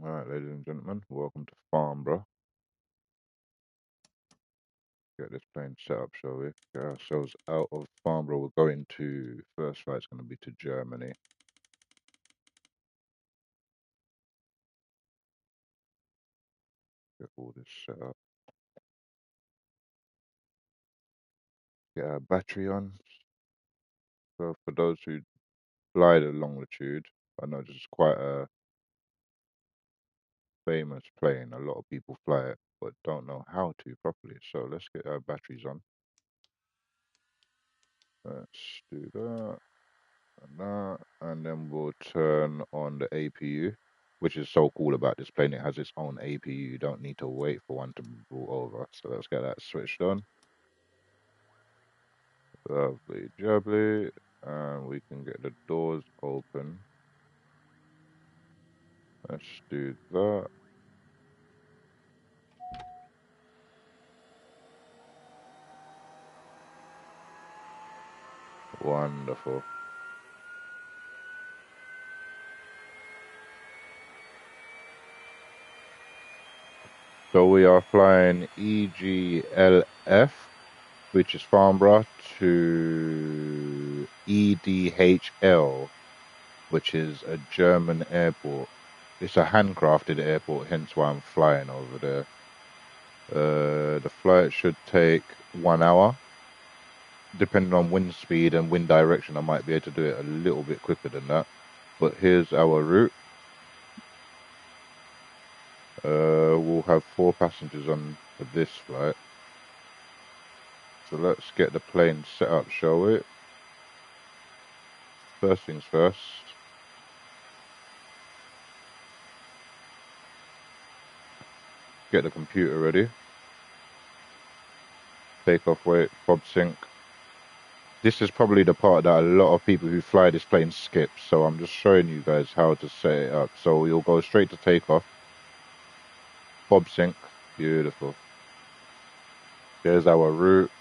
Alright, ladies and gentlemen, welcome to Farnborough. Get this plane set up, shall we? Get ourselves out of Farnborough. We're going to, first flight's going to be to Germany. Get all this set up. Get our battery on. So for those who fly the longitude, I know this is quite a famous plane. A lot of people fly it, but don't know how to properly. So let's get our batteries on. Let's do that. And then we'll turn on the APU, which is so cool about this plane. It has its own APU. You don't need to wait for one to be brought over. So let's get that switched on. Lovely jubbly. And we can get the doors open. Let's do that. Wonderful. So we are flying EGLF, which is Farnborough, to EDHL, which is a German airport. It's a handcrafted airport, hence why I'm flying over there. The flight should take 1 hour. Depending on wind speed and wind direction, I might be able to do it a little bit quicker than that. But here's our route. We'll have 4 passengers on for this flight. So let's get the plane set up, shall we? First things first. Get the computer ready. Takeoff weight, fob sync. This is probably the part that a lot of people who fly this plane skip, so I'm just showing you guys how to set it up. So you'll go straight to takeoff. Fob sync, beautiful. There's our route.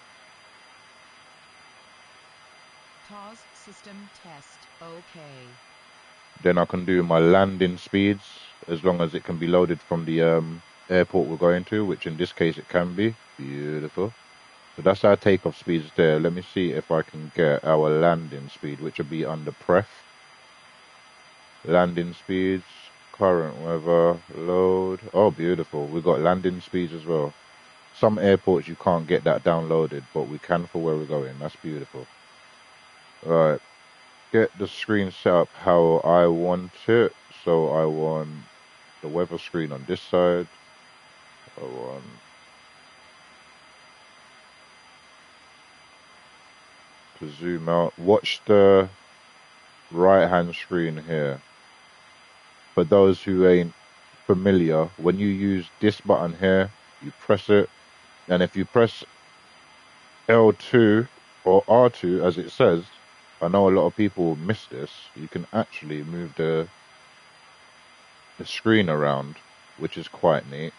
TOS system test, okay. Then I can do my landing speeds, as long as it can be loaded from the airport we're going to, which in this case it can be. Beautiful. So that's our takeoff speeds there. Let me see if I can get our landing speed, which will be under pref. Landing speeds, current weather, load. Oh, beautiful. We've got landing speeds as well. Some airports you can't get that downloaded, but we can for where we're going. That's beautiful. Right. Get the screen set up how I want it. So I want the weather screen on this side. I want to zoom out. Watch the right hand screen here. For those who ain't familiar, when you use this button here, you press it, and if you press L2 or R2 as it says, I know a lot of people miss this, you can actually move the screen around, which is quite neat.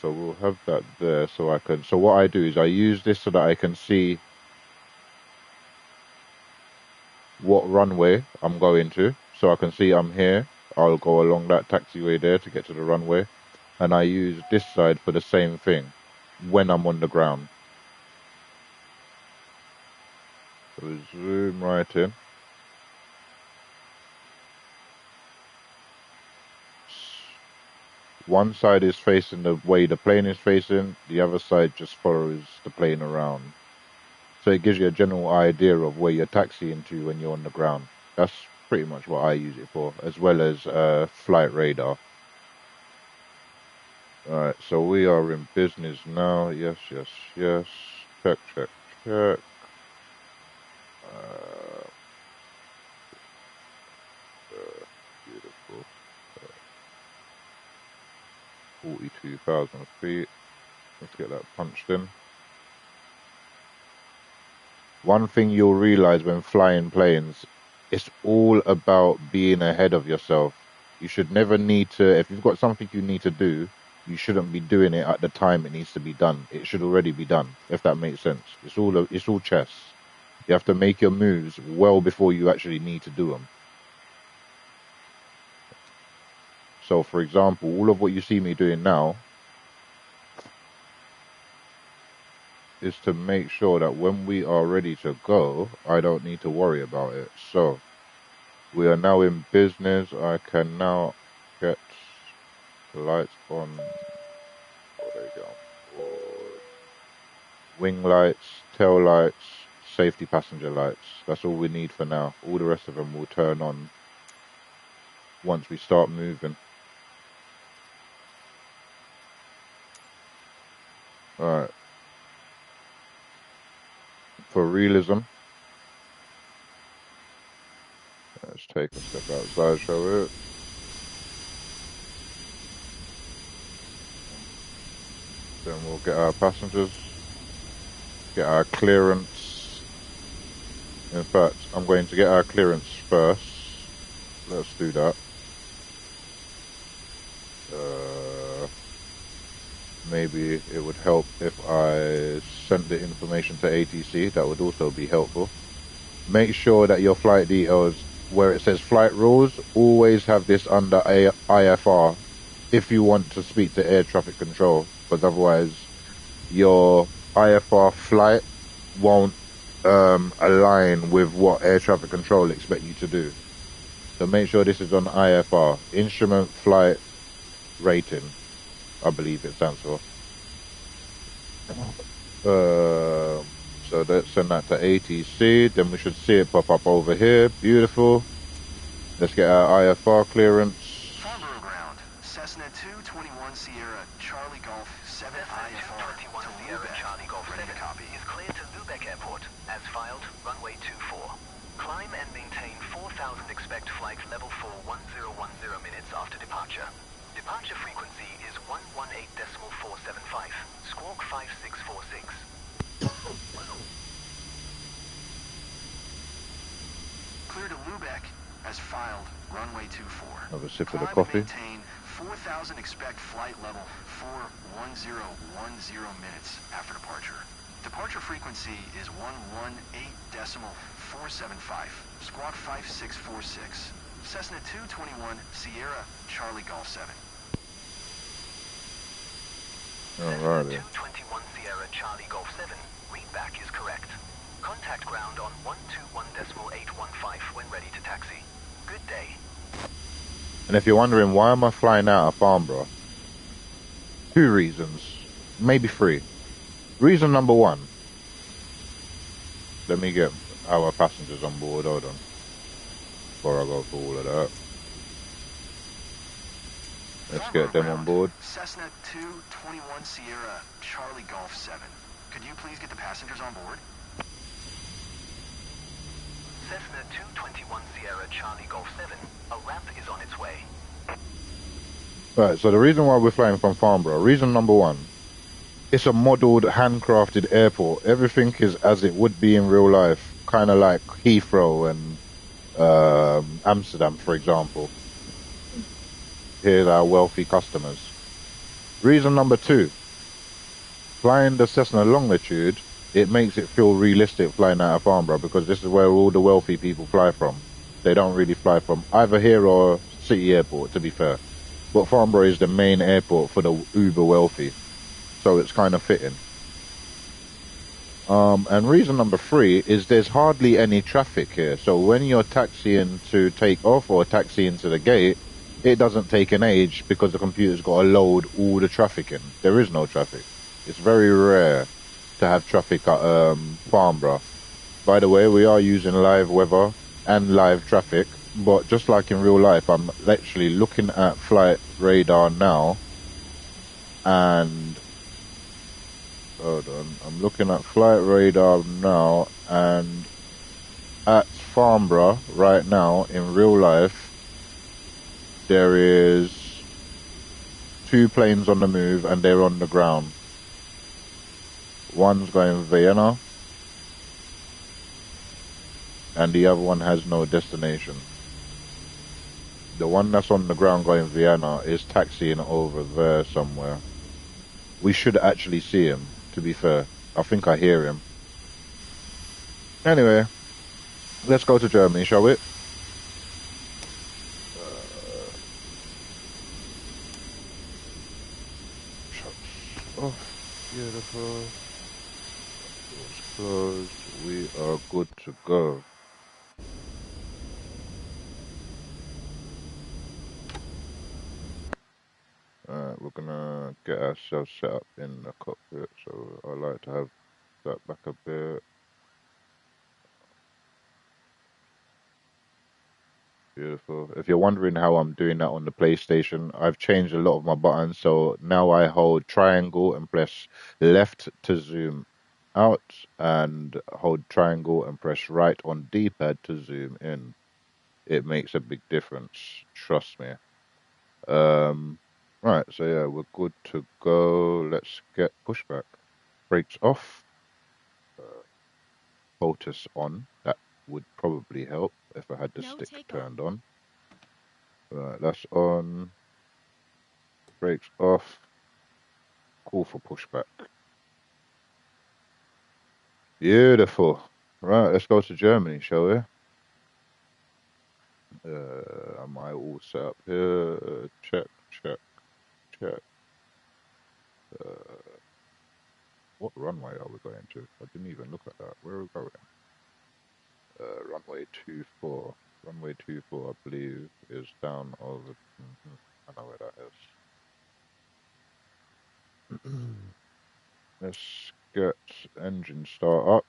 So we'll have that there so what I do is I use this so that I can see what runway I'm going to. So I can see I'm here. I'll go along that taxiway there to get to the runway. And I use this side for the same thing when I'm on the ground. So we zoom right in. One side is facing the way the plane is facing, the other side just follows the plane around. So it gives you a general idea of where you're taxiing to when you're on the ground. That's pretty much what I use it for, as well as flight radar. Alright, so we are in business now. Yes, yes, yes. Check, check, check. 42,000 feet. Let's get that punched in. One thing you'll realize when flying planes, it's all about being ahead of yourself. You should never need to, if you've got something you need to do, you shouldn't be doing it at the time it needs to be done. It should already be done, if that makes sense. It's all chess. You have to make your moves well before you actually need to do them. So, for example, all of what you see me doing now is to make sure that when we are ready to go, I don't need to worry about it. So, we are now in business. I can now get the lights on. Oh, there you go. Wing lights, tail lights, safety passenger lights. That's all we need for now. All the rest of them will turn on once we start moving. Alright. For realism, let's take a step outside, shall we? Then we'll get our passengers, get our clearance. In fact, I'm going to get our clearance first. Let's do that. Maybe it would help if I sent the information to ATC. That would also be helpful. Make sure that your flight details, where it says flight rules, always have this under IFR if you want to speak to air traffic control, because otherwise your IFR flight won't align with what air traffic control expect you to do. So make sure this is on IFR, instrument flight rating, I believe it stands for. So let's send that to ATC. Then we should see it pop up over here. Beautiful. Let's get our IFR clearance. Farnborough ground. Cessna 221 Sierra Charlie Golf 7 IFR to Lubeck. Charlie Golf ready to copy. Is cleared to Lubeck Airport. As filed, runway 24. Climb and maintain 4,000. Expect flight level 4 1010 minutes after departure. Departure frequency is 118.475. Squawk 5646. Clear to Lubeck. As filed, runway 24. Have a sip of the Climb coffee. and maintain 4,000. Expect flight level 41010 minutes after departure. Departure frequency is 118.475. Squawk 5646. Cessna 221 Sierra Charlie Golf 7. Alrighty. Cessna 221 Sierra Charlie Golf 7. Readback is correct. Contact ground on 121.815 when ready to taxi. Good day. And if you're wondering why am I flying out of Farnborough, 2 reasons, maybe 3. Reason number 1. Let me get our passengers on board. Hold on. Before I go through all of that. Let's get them on board. Cessna 221 Sierra Charlie Golf 7. Could you please get the passengers on board? Cessna 221 Sierra Charlie Golf 7. A ramp is on its way. Right, so the reason why we're flying from Farnborough, reason number 1, it's a modeled, handcrafted airport. Everything is as it would be in real life, kind of like Heathrow and Amsterdam, for example. Here's our wealthy customers. Reason number 2, flying the Cessna longitude, it makes it feel realistic flying out of Farnborough, because this is where all the wealthy people fly from. They don't really fly from either here or City Airport, to be fair. But Farnborough is the main airport for the uber wealthy, so it's kind of fitting. And reason number 3 is there's hardly any traffic here. So when you're taxiing to take off or taxiing to the gate, it doesn't take an age because the computer's got to load all the traffic in. There is no traffic. It's very rare to have traffic at Farnborough. By the way, we are using live weather and live traffic, but just like in real life, I'm actually looking at flight radar now, and hold on, I'm looking at flight radar now, and at Farnborough right now in real life there is 2 planes on the move and they're on the ground. One's going Vienna and the other one has no destination. The one that's on the ground going Vienna is taxiing over there somewhere. We should actually see him, to be fair. I think I hear him. Anyway, let's go to Germany, shall we? goes. We are good to go. We're gonna get ourselves set up in the cockpit. So I like to have that back a bit. Beautiful. If you're wondering how I'm doing that on the PlayStation, I've changed a lot of my buttons. So now I hold triangle and press left to zoom out, and hold triangle and press right on D-pad to zoom in. It makes a big difference. Trust me. Right, so yeah, we're good to go. Let's get pushback. Brakes off. Hotas on. That would probably help if I had the stick turned on. Right, that's on. Brakes off. Call for pushback. Beautiful. Right, let's go to Germany, shall we? Am I all set up here? Check, check, check. What runway are we going to? I didn't even look at that. Where are we going? Runway 24. Runway 24, I believe, is down over. I know where that is. Let's get engine start up.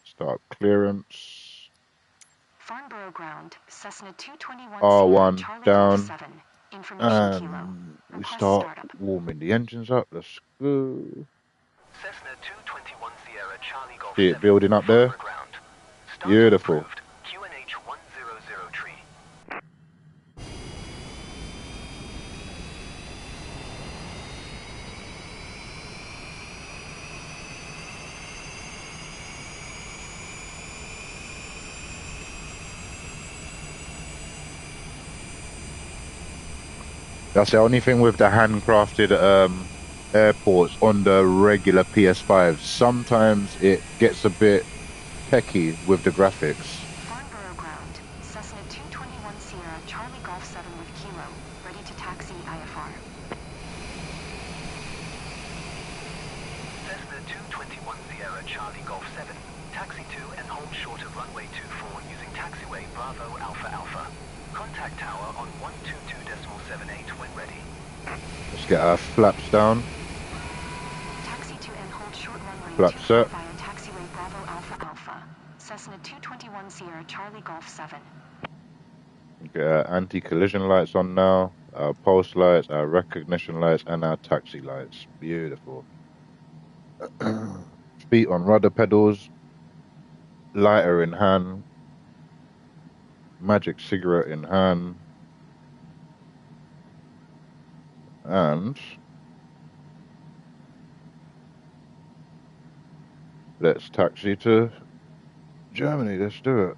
Start clearance. Farnborough ground, Cessna 221 Sierra, R1 Charlie Golf down. 7. Information kilo. And we Request start startup. warming the engines up. Let's go. Cessna 221 Sierra Charlie Golf See 7. it building up there? Farnborough ground. Start Beautiful. approved. QNH 100 tree. That's the only thing with the handcrafted airports on the regular PS5. Sometimes it gets a bit pecky with the graphics. Farnborough ground, Cessna 221 Sierra, Charlie Golf 7 with kilo. Ready to taxi IFR. Cessna 221 Sierra Charlie Golf 7. Taxi to and hold short of runway 24 using taxiway Bravo Alpha Alpha. Contact tower on 122.78 when ready. Let's get our flaps down. Taxi to and hold short runway Flap 24 set. via taxiway Bravo Alpha Alpha. Cessna 221 Sierra, Charlie Golf 7. Get our anti-collision lights on now. Our pulse lights, our recognition lights, and our taxi lights. Beautiful. Feet on rudder pedals. Lighter in hand. Magic cigarette in hand. And let's taxi to Germany. Let's do it.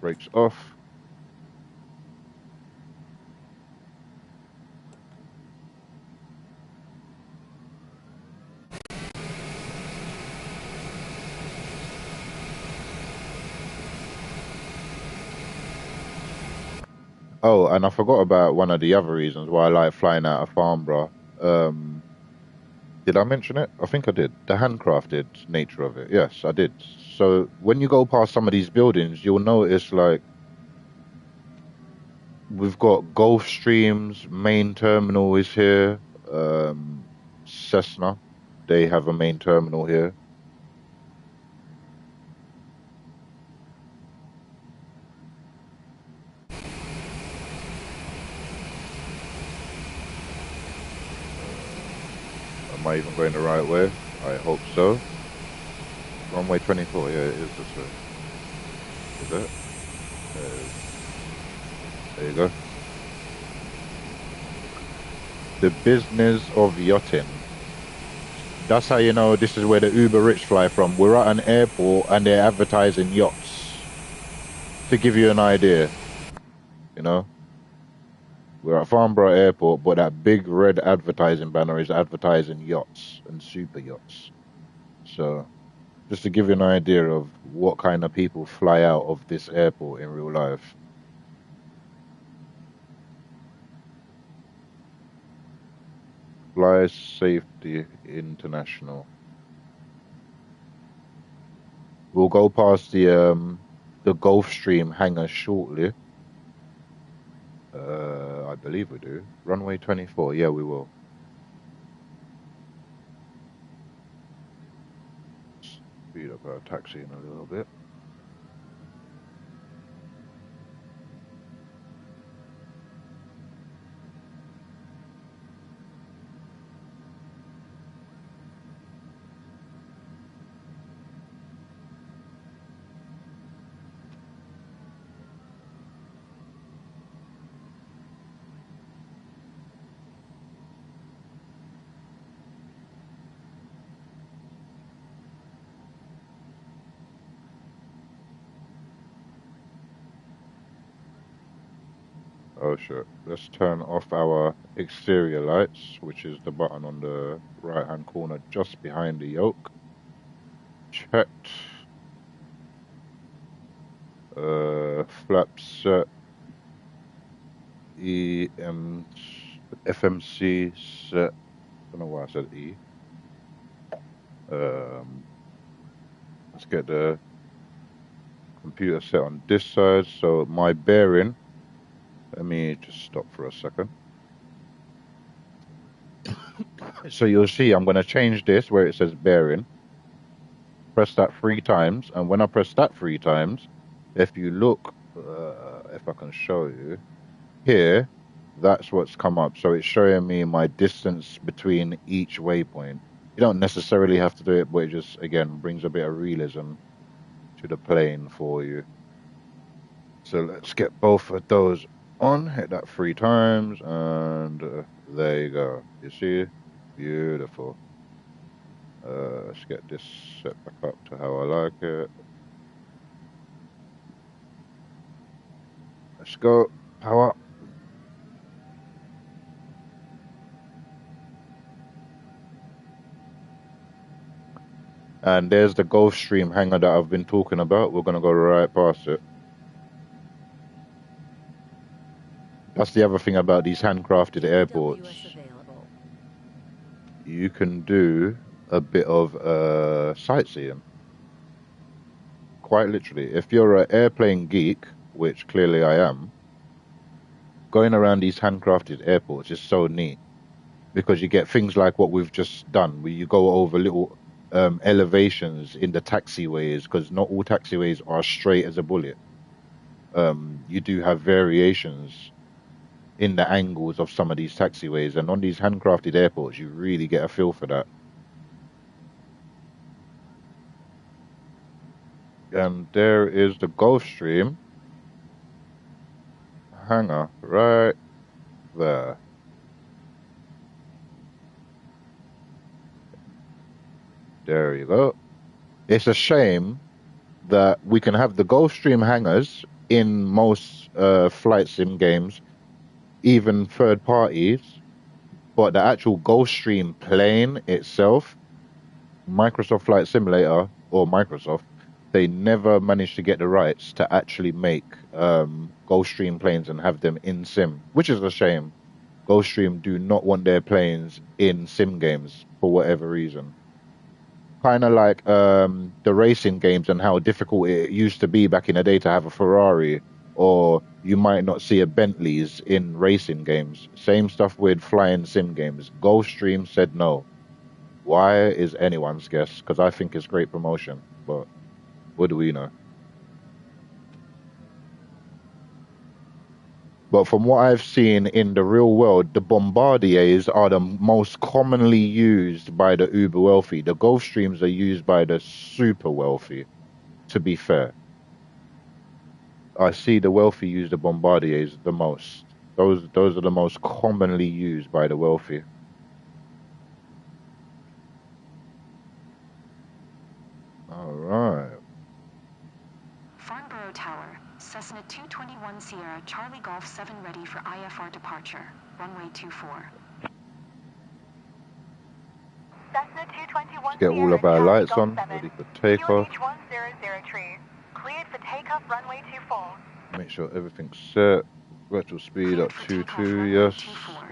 Brakes off. Oh, and I forgot about one of the other reasons why I like flying out of Farnborough. Did I mention it? I think I did. The handcrafted nature of it. Yes, I did. So when you go past some of these buildings, you'll notice like we've got Gulfstream's main terminal is here. Cessna, they have a main terminal here. Am I even going the right way? I hope so. Runway 24, yeah, it is this way. Is it? There you go. The business of yachting. That's how you know this is where the uber rich fly from. We're at an airport and they're advertising yachts. To give you an idea, you know? We're at Farnborough Airport, but that big red advertising banner is advertising yachts and super yachts. So, just to give you an idea of what kind of people fly out of this airport in real life. Fly Safety International. We'll go past the Gulfstream hangar shortly. I believe we do. Runway 24. Yeah, we will. Speed up our taxi in a little bit. Oh shit. Let's turn off our exterior lights, which is the button on the right hand corner just behind the yoke. Checked. Flaps set. FMC set. I don't know why I said E. Let's get the computer set on this side. So my bearing. Let me just stop for a second. So you'll see I'm going to change this where it says bearing. Press that 3 times. And when I press that 3 times, if you look, if I can show you, here, that's what's come up. So it's showing me my distance between each waypoint. You don't necessarily have to do it, but it just, again, brings a bit of realism to the plane for you. So let's get both of those on. Hit that 3 times, and there you go. You see? Beautiful. Let's get this set back up to how I like it. Let's go. Power. And there's the Gulfstream hangar that I've been talking about. We're going to go right past it. That's the other thing about these handcrafted airports. You can do a bit of sightseeing. Quite literally. If you're an airplane geek, which clearly I am, going around these handcrafted airports is so neat. Because you get things like what we've just done, where you go over little elevations in the taxiways, because not all taxiways are straight as a bullet. You do have variations in the angles of some of these taxiways, and on these handcrafted airports, you really get a feel for that. And there is the Gulfstream hangar right there. There you go. It's a shame that we can have the Gulfstream hangars in most flight sim games, even third parties, but the actual Gulfstream plane itself, Microsoft Flight Simulator or Microsoft, they never managed to get the rights to actually make Gulfstream planes and have them in sim, which is a shame. Gulfstream do not want their planes in sim games for whatever reason. Kind of like the racing games and how difficult it used to be back in the day to have a Ferrari, or you might not see a Bentley's in racing games. Same stuff with flying sim games. Gulfstream said no. Why is anyone's guess? Because I think it's great promotion, but what do we know? But from what I've seen in the real world, the Bombardiers are the most commonly used by the uber wealthy. The Gulfstreams are used by the super wealthy, to be fair. I see the wealthy use the Bombardiers the most. Those are the most commonly used by the wealthy. All right. Farnborough Tower, Cessna 221 Sierra Charlie Golf 7 ready for IFR departure. Runway 24. Cessna 221 Let's get all Sierra of our Charlie lights Golf on, 7. ready for takeoff. QNH 100 tree. Cleared for takeoff runway 24. Make sure everything's set. Virtual speed Cleared up for 22, takeoff runway yes.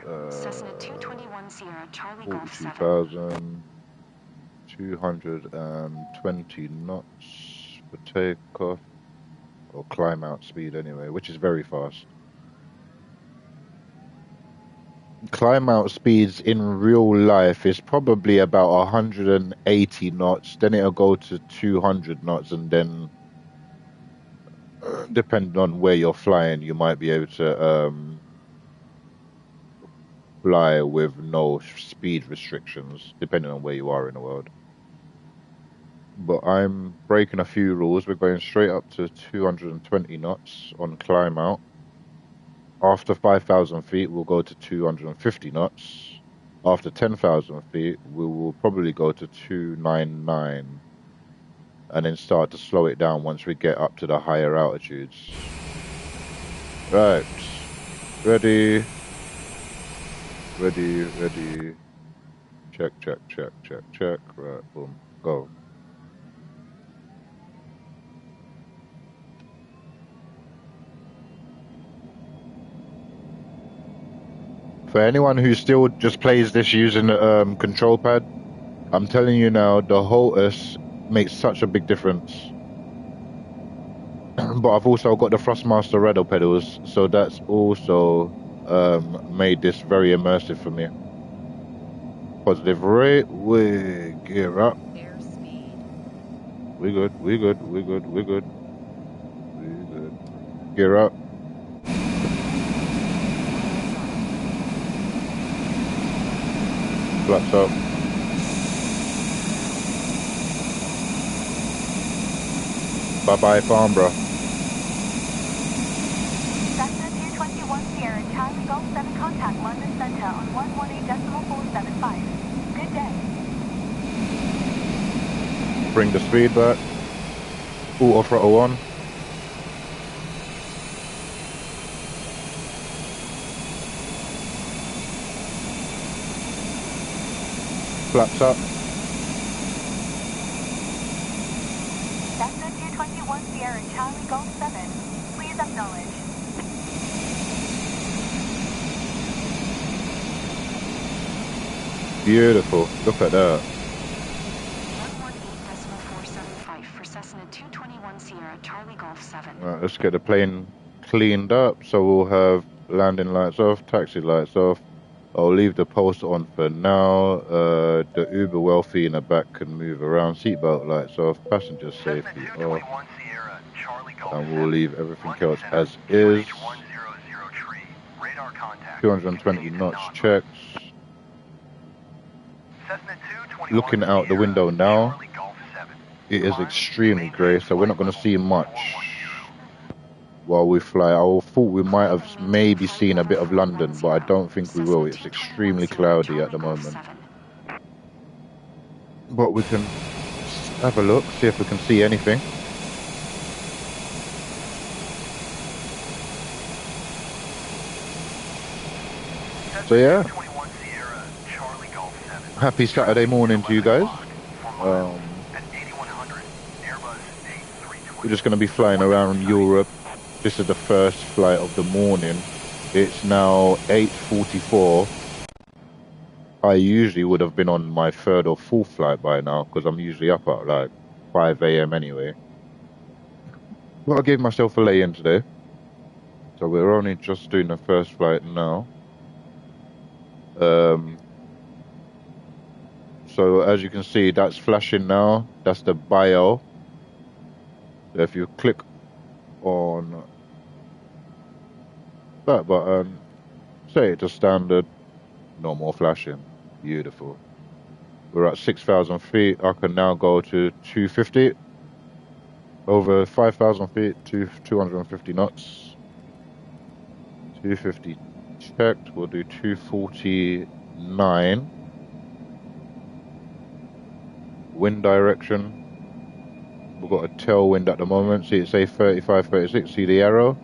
24. Cessna 221 Sierra Charlie Golf 7. 42,220 knots for takeoff, or climb out speed anyway, which is very fast. Climb out speeds in real life is probably about 180 knots, then it'll go to 200 knots, and then depending on where you're flying, you might be able to fly with no speed restrictions, depending on where you are in the world. But I'm breaking a few rules. We're going straight up to 220 knots on climb out. After 5,000 feet, we'll go to 250 knots. After 10,000 feet, we will probably go to 299 and then start to slow it down once we get up to the higher altitudes. Right. Ready. Ready, ready. Check, check, check, check, check. Right, boom, go. For anyone who still just plays this using the control pad, I'm telling you now, the Hotas makes such a big difference. But I've also got the Thrustmaster Rudder pedals, so that's also made this very immersive for me. Positive rate, we gear up. Airspeed. We good, we good, we good, we good. We good. Gear up. Flaps up. Bye-bye, Farnborough. Cessna 221 Sierra Charlie Golf 7 contact London Center on 118.475. Good day. Bring the speed back. Auto throttle on. Flaps up. Cessna 221 Sierra Charlie Golf 7. Please acknowledge. Beautiful. Look at that. 118.475 for Cessna 221 Sierra Charlie Golf 7. Right, let's get the plane cleaned up. So we'll have landing lights off, taxi lights off. I'll leave the post on for now. The uber wealthy in the back can move around. Seatbelt lights off, passenger safety off. Sierra, Charlie Golf And we'll leave everything London else Center, as is. QH100 tree. Radar contact. 220 Contained knots non-route. checks. Cessna 221 Looking out the Sierra, window now, Charlie Golf 7. it is Climb, extremely grey, so we're not going to see much 410. while we fly. I thought we might have maybe seen a bit of London, but I don't think we will. It's extremely cloudy at the moment. But we can have a look, see if we can see anything. So yeah, happy Saturday morning to you guys. We're just going to be flying around Europe. This is the first flight of the morning. It's now 8:44. I usually would have been on my third or fourth flight by now because I'm usually up at like 5 a.m. anyway. But I gave myself a lay-in today. So we're only just doing the first flight now. So as you can see, that's flashing now. That's the bio. So if you click on that button, set it to standard, no more flashing. Beautiful. We're at 6,000 feet. I can now go to 250. Over 5,000 feet to 250 knots. 250 checked. We'll do 249. Wind direction. We've got a tailwind at the moment. See it say 35, 36. See the arrow?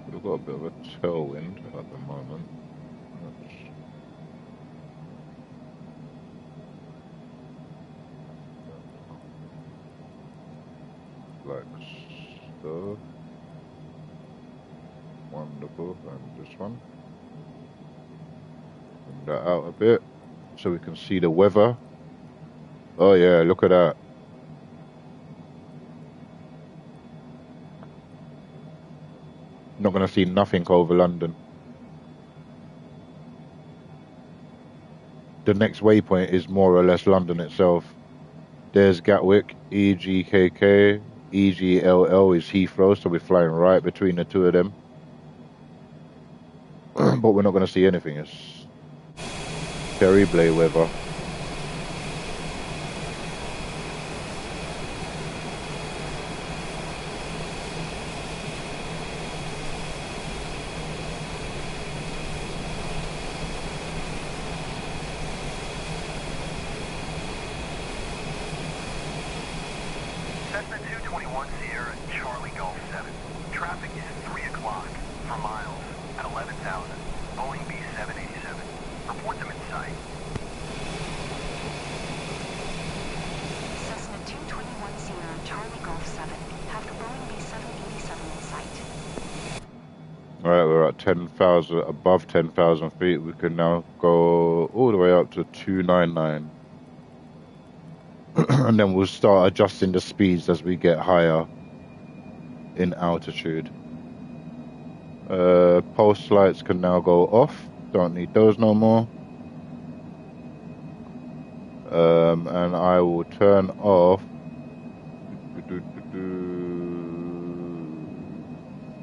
We've got a bit of a tailwind at the moment. Like so. Wonderful. And this one. Bring that out a bit so we can see the weather. Oh yeah, look at that. Not going to see nothing over London. The next waypoint is more or less London itself. There's Gatwick, EGKK, EGLL is Heathrow, so we're flying right between the two of them. But we're not going to see anything. It's terrible weather. Cessna 221 Sierra, Charlie Golf 7. Traffic is 3 o'clock. For miles at 11,000. Boeing B787. Report them in sight. Cessna 221 Sierra, Charlie Golf 7. Have the Boeing B787 in sight. Alright, we're at 10,000, above 10,000 feet. We can now go all the way up to 299. And then we'll start adjusting the speeds as we get higher in altitude. Pulse lights can now go off. Don't need those no more. And I will turn off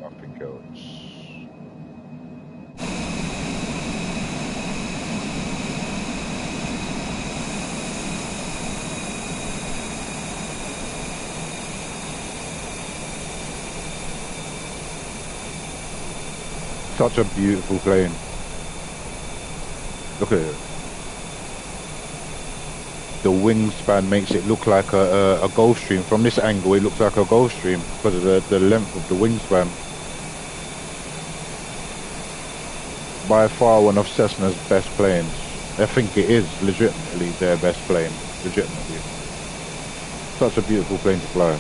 nothing else. Such a beautiful plane. Look at it. The wingspan makes it look like a Gulfstream. From this angle, it looks like a Gulfstream because of the length of the wingspan. By far one of Cessna's best planes. I think it is legitimately their best plane. Legitimately. Such a beautiful plane to fly.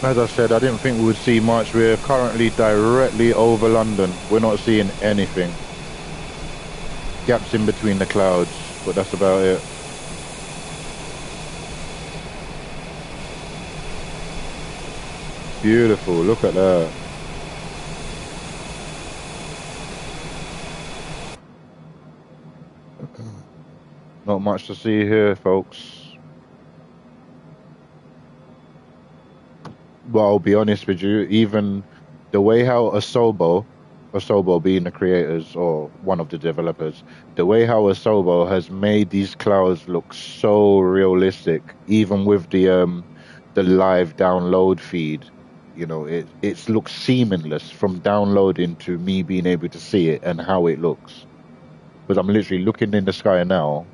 As I said, I didn't think we would see much. We're currently directly over London. We're not seeing anything. Gaps in between the clouds, but that's about it. Beautiful, look at that. Not much to see here, folks. Well, I'll be honest with you, even the way how Asobo being the creators or one of the developers, the way how Asobo has made these clouds look so realistic, even with the live download feed, you know, it looks seamless from downloading to me being able to see it and how it looks. Because I'm literally looking in the sky now,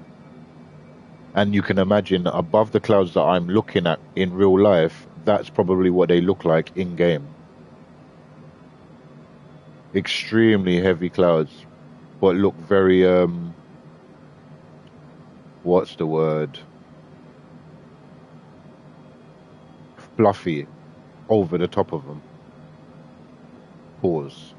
and you can imagine above the clouds that I'm looking at in real life, that's probably what they look like in game. Extremely heavy clouds, but look very what's the word? Fluffy over the top of them. Pause.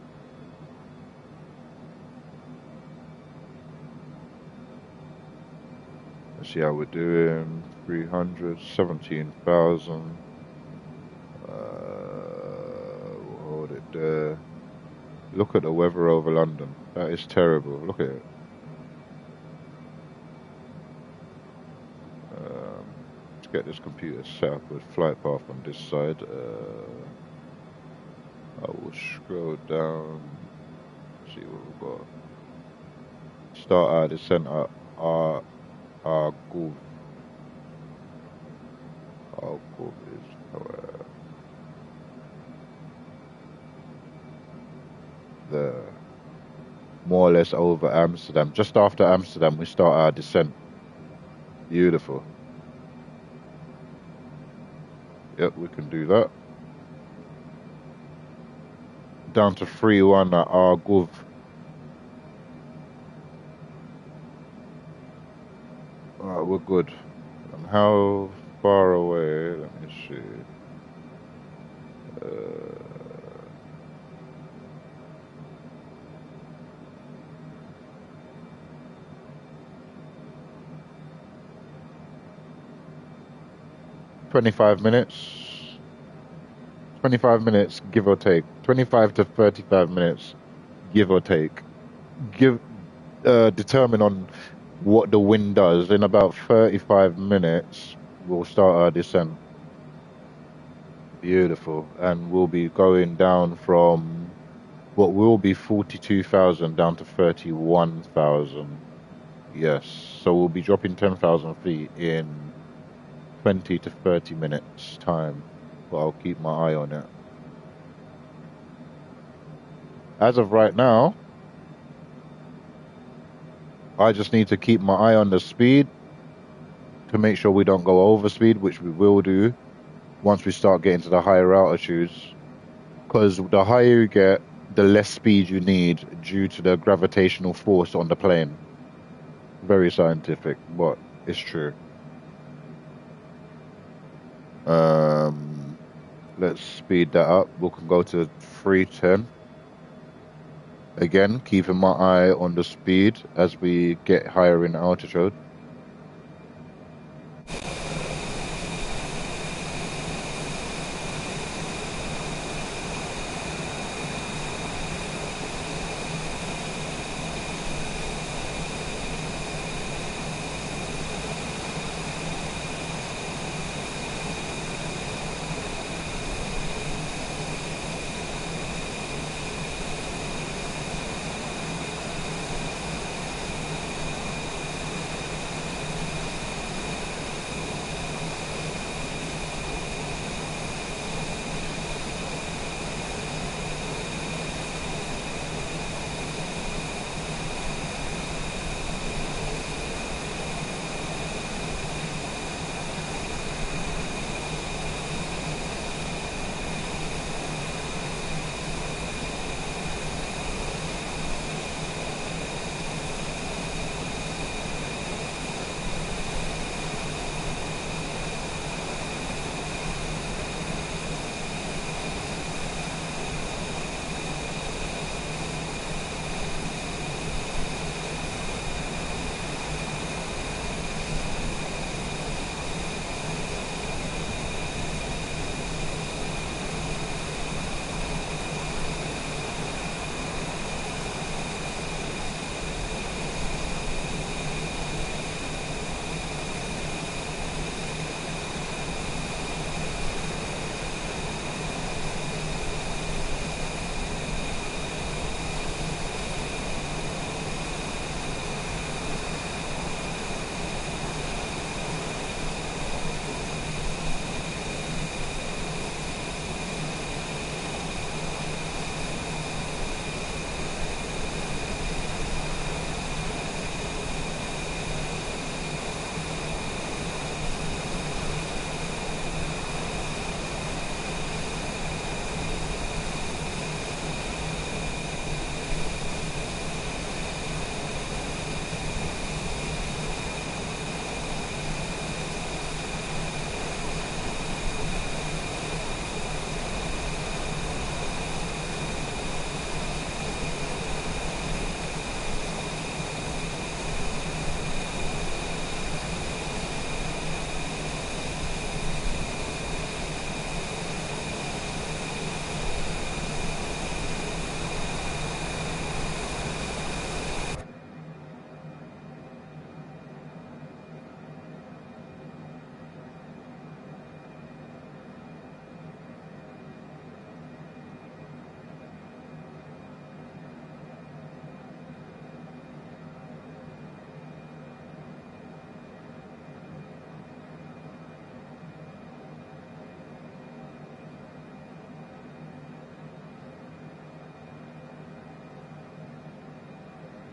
Let's see how we're doing. 300, 17,000. Hold it there. Look at the weather over London. That is terrible. Look at it. Let's get this computer set up with flight path on this side. I will scroll down. See what we've got. Start our descent at our Gulf. Our Gulf is there. More or less over Amsterdam. Just after Amsterdam, we start our descent. Beautiful. Yep, we can do that. Down to 3-1 at our Gulf. Alright, we're good. And how far away? Let me see. 25 minutes. 25 minutes, give or take. 25 to 35 minutes, give or take. Determine on what the wind does. In about 35 minutes, we'll start our descent. Beautiful. And we'll be going down from what will be 42,000 down to 31,000. Yes. So we'll be dropping 10,000 feet in 20 to 30 minutes time. But I'll keep my eye on it. As of right now, I just need to keep my eye on the speed to make sure we don't go over speed, which we will do once we start getting to the higher altitudes. Because the higher you get, the less speed you need due to the gravitational force on the plane. Very scientific, but it's true. Let's speed that up. We can go to 310. Again, keeping my eye on the speed as we get higher in altitude.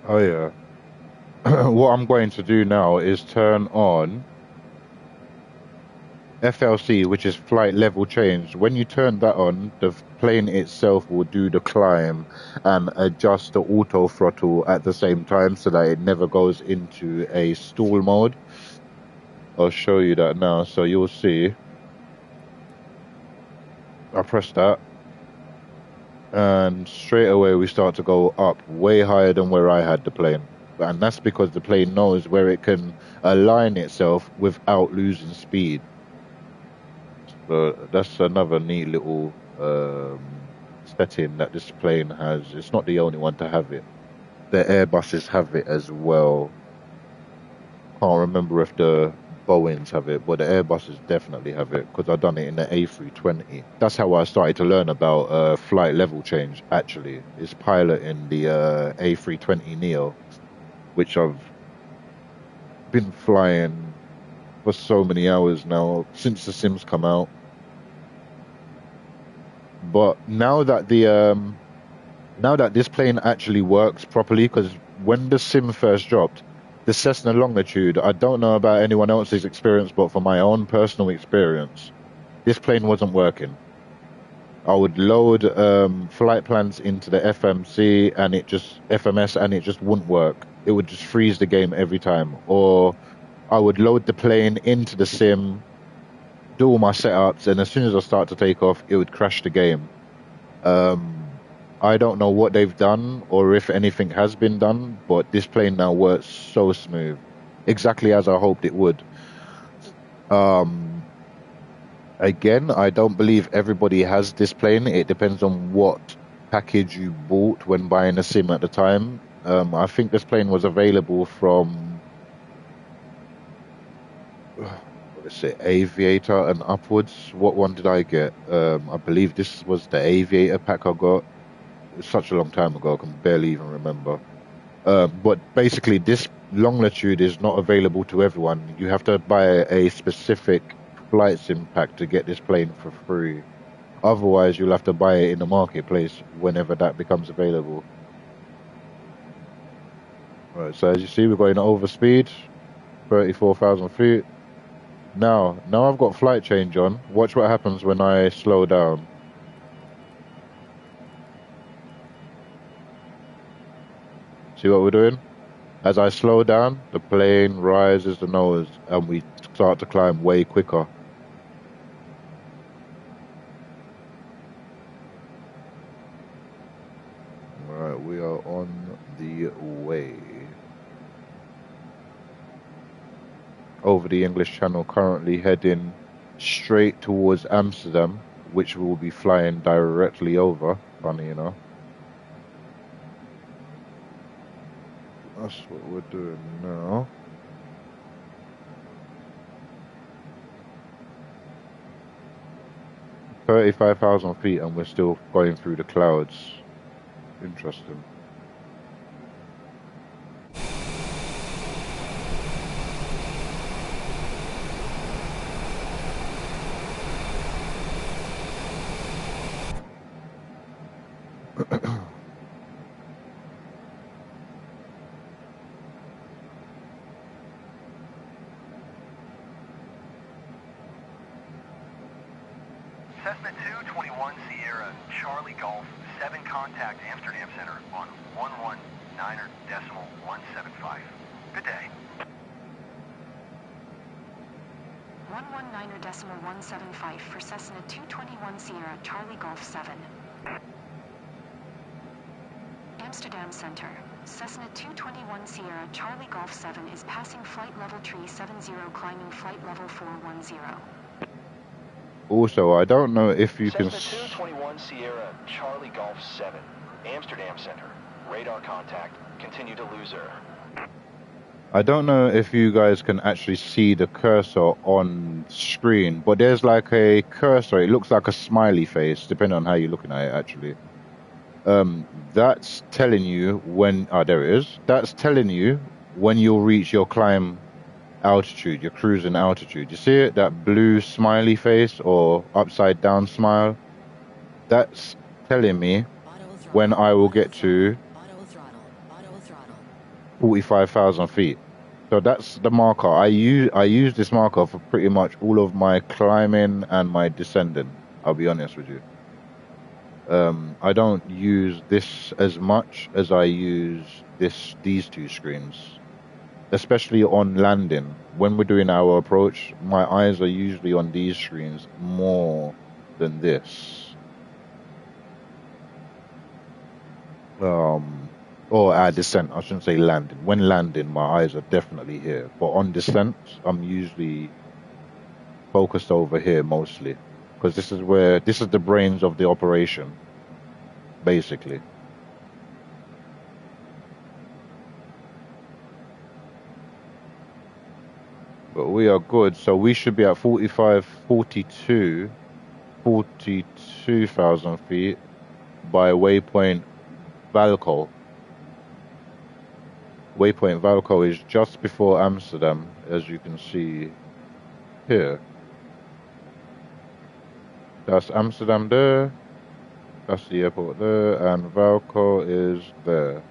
Oh yeah. What I'm going to do now is turn on FLC, which is flight level change. When you turn that on, the plane itself will do the climb and adjust the auto throttle at the same time so that it never goes into a stall mode. I'll show you that now. So you'll see. I press that. And straight away we start to go up way higher than where I had the plane. And that's because the plane knows where it can align itself without losing speed. So that's another neat little setting that this plane has. It's not the only one to have it. The Airbuses have it as well. Can't remember if the Boeings have it, but the Airbuses definitely have it because I've done it in the A320. That's how I started to learn about flight level change. Actually, is piloting the A320 Neo, which I've been flying for so many hours now since the Sims come out. But now that this plane actually works properly, because when the Sim first dropped, the Cessna Longitude, I don't know about anyone else's experience, but for my own personal experience, this plane wasn't working. I would load flight plans into the FMS and it just wouldn't work. It would just freeze the game every time. Or I would load the plane into the sim, do all my setups, and as soon as I start to take off, it would crash the game. I don't know what they've done or if anything has been done, but this plane now works so smooth, exactly as I hoped it would. Again, I don't believe everybody has this plane. It depends on what package you bought when buying a sim at the time. I think this plane was available from, what is it, Aviator and upwards. What one did I get? I believe this was the Aviator pack I got. It's such a long time ago, I can barely even remember. But basically, this longitude is not available to everyone. You have to buy a specific flight sim pack to get this plane for free. Otherwise, you'll have to buy it in the marketplace whenever that becomes available. Right, so as you see, we're going over speed, 34,000 feet. Now I've got flight change on. Watch what happens when I slow down. See what we're doing? As I slow down, the plane rises the nose and we start to climb way quicker. Alright, we are on the way. Over the English Channel, currently heading straight towards Amsterdam, which we'll be flying directly over, funny enough. That's what we're doing now. $35,000 feet and we're still going through the clouds. Interesting. Cessna 221 Sierra, Charlie Golf, 7 contact Amsterdam Center on 119.175. Good day. 119.175 for Cessna 221 Sierra, Charlie Golf 7. Amsterdam Center. Cessna 221 Sierra, Charlie Golf 7 is passing flight level 370, climbing flight level 410. Also, I don't know if you Cessna can... 221 Sierra, Charlie Golf 7, Amsterdam Center. Radar contact. Continue to loser. I don't know if you guys can actually see the cursor on screen, but there's like a cursor. It looks like a smiley face, depending on how you're looking at it, actually. That's telling you when... Oh, there it is. That's telling you when you'll reach your climb altitude, your cruising altitude. You see it? That blue smiley face or upside down smile? That's telling me when I will get to 45,000 feet. So that's the marker. I use this marker for pretty much all of my climbing and my descending. I'll be honest with you. I don't use this as much as I use these two screens, especially on landing. When we're doing our approach, my eyes are usually on these screens more than this. Or at descent, I shouldn't say landing. When landing, my eyes are definitely here. But on descent, I'm usually focused over here mostly. because this is the brains of the operation, basically. But we are good, so we should be at 42,000 feet by waypoint Valco. Waypoint Valco is just before Amsterdam, as you can see here. That's Amsterdam there, that's the airport there, and Valco is there.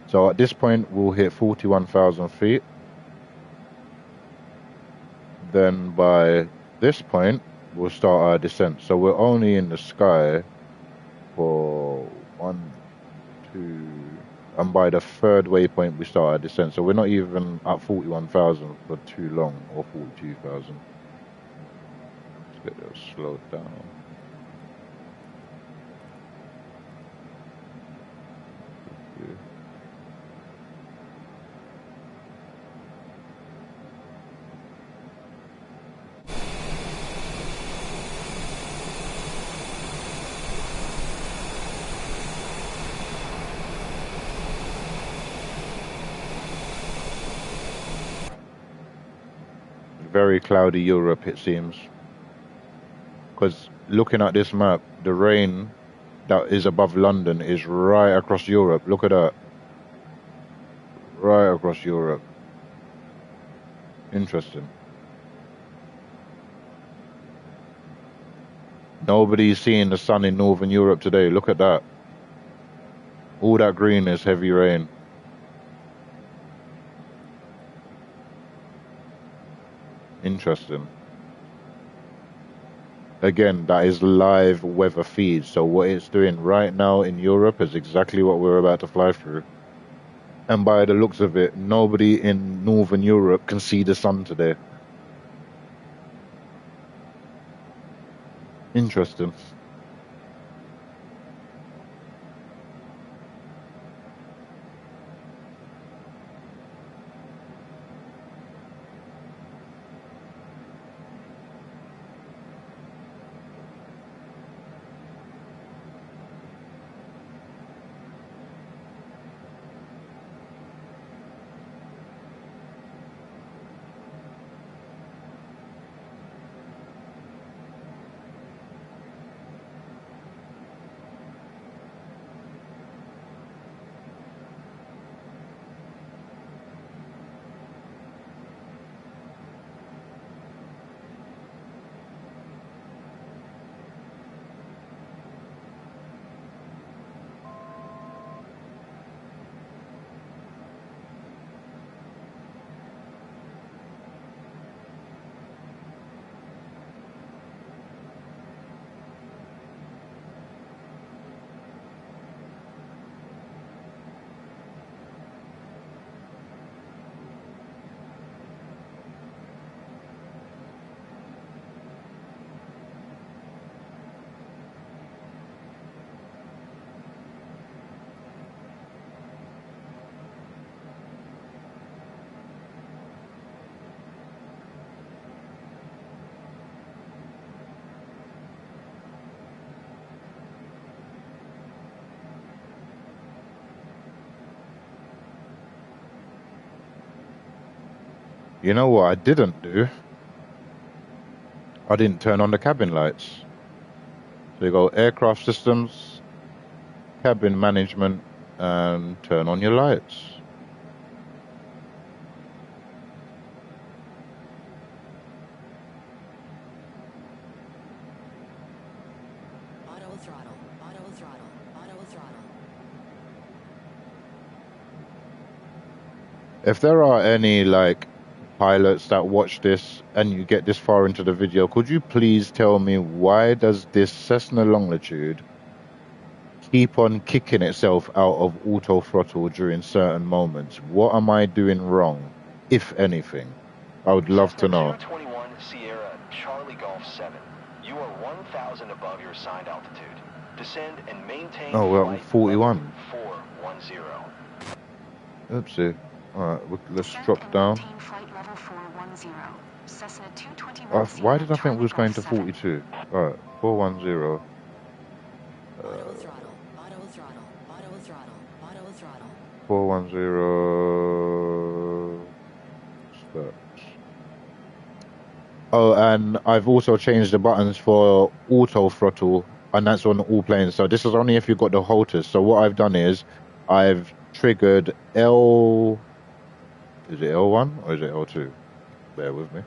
So at this point, we'll hit 41,000 feet. Then by this point, we'll start our descent. So we're only in the sky for 1, 2, and by the third waypoint, we start our descent. So we're not even at 41,000 for too long, or 42,000. Let's get those slowed down. Very cloudy Europe, it seems. Because looking at this map, the rain that is above London is right across Europe. Look at that. Right across Europe. Interesting. Nobody's seeing the sun in Northern Europe today. Look at that. All that green is heavy rain. Interesting. Again, that is live weather feed. So what it's doing right now in Europe is exactly what we're about to fly through. And by the looks of it, nobody in Northern Europe can see the sun today. Interesting. You know what I didn't do? I didn't turn on the cabin lights. So you go aircraft systems, cabin management, and turn on your lights. Auto throttle, auto throttle, auto throttle. If there are any like pilots that watch this and you get this far into the video, could you please tell me why does this Cessna longitude keep on kicking itself out of auto throttle during certain moments? What am I doing wrong, if anything? I would love to know. 221 Sierra Charlie Golf 7. You are 1,000 above your assigned altitude. Descend and maintain Oh, we're flight at 41. 410. Oopsie. Alright, let's Descend drop and down. maintain flight level 410. Cessna 221 Why Sierra did I think we Charlie was going Golf to 7. 42? Alright, 410. Auto throttle, auto throttle, auto throttle, auto throttle. 410. Start. Oh, and I've also changed the buttons for auto throttle, and that's on all planes. So this is only if you've got the Hotas. So what I've done is I've triggered L. Is it L1 or is it L2? Bear with me.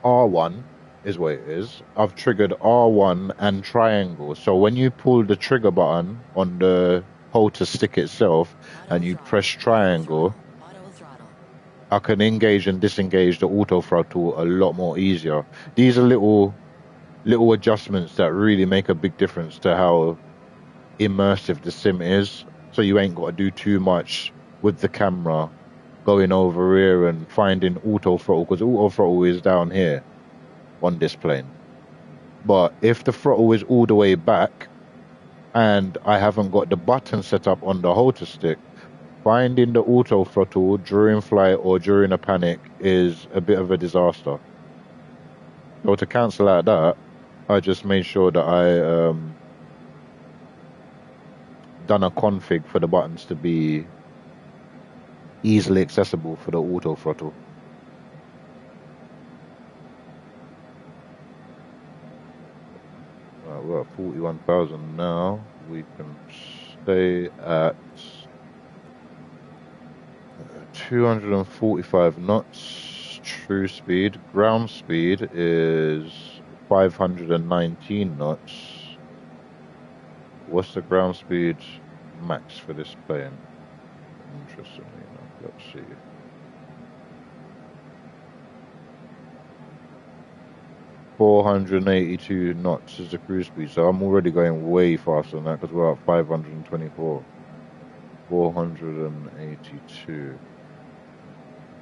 R1 is what it is. I've triggered R1 and triangle. So when you pull the trigger button on the Hotas stick itself and you press triangle, I can engage and disengage the auto throttle a lot more easier. These are little adjustments that really make a big difference to how immersive the sim is. So you ain't got to do too much with the camera going over here and finding auto throttle, because auto throttle is down here on this plane. But if the throttle is all the way back and I haven't got the button set up on the holter stick, finding the auto throttle during flight or during a panic is a bit of a disaster. So to cancel out that, I just made sure that I done a config for the buttons to be easily accessible for the auto throttle. Right, we're at 41,000 now. We can stay at 245 knots true speed. Ground speed is 519 knots. What's the ground speed max for this plane? Interestingly enough, let's see. .482 knots is the cruise speed, so I'm already going way faster than that because we're at 524. 482.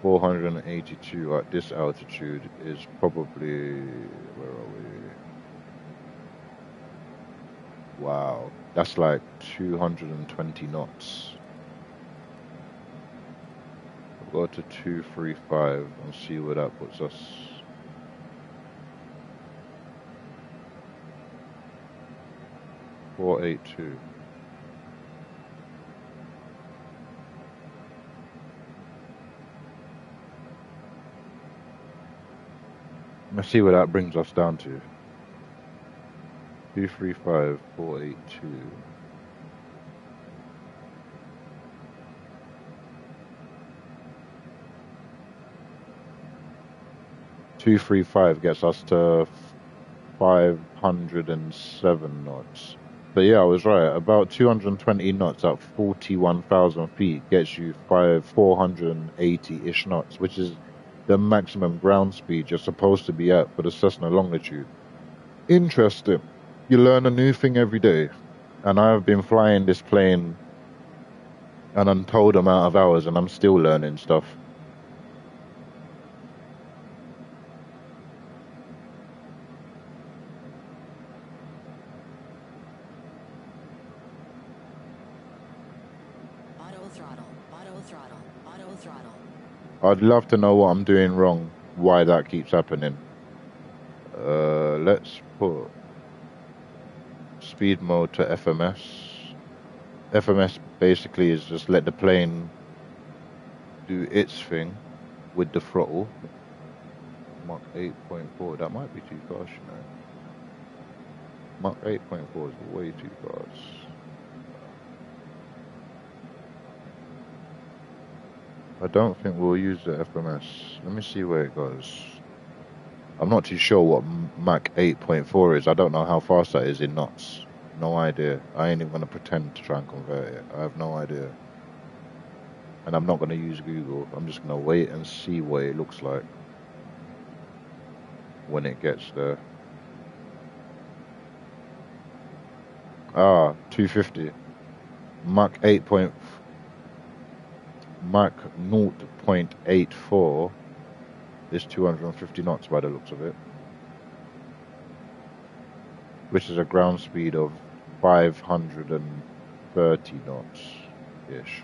482 at this altitude is probably, where are we? Wow, that's like 220 knots. We'll go to 235 and see where that puts us. .482. Let's see where that brings us down to. 235, 482. .235 gets us to 507 knots. But yeah, I was right. About 220 knots at 41,000 feet gets you 480-ish knots, which is the maximum ground speed you're supposed to be at for the Cessna longitude. Interesting. You learn a new thing every day. And I've been flying this plane an untold amount of hours and I'm still learning stuff. Auto throttle, auto throttle, auto throttle. I'd love to know what I'm doing wrong, why that keeps happening. Let's put speed mode to FMS. FMS basically is just let the plane do its thing with the throttle. Mach 8.4, that might be too fast, you know. Mach 8.4 is way too fast. I don't think we'll use the FMS. Let me see where it goes. I'm not too sure what Mach 8.4 is. I don't know how fast that is in knots. No idea. I ain't even going to pretend to try and convert it. I have no idea. And I'm not going to use Google. I'm just going to wait and see what it looks like when it gets there. Ah, 250. Mach 0.84 is 250 knots by the looks of it, which is a ground speed of 530 knots ish.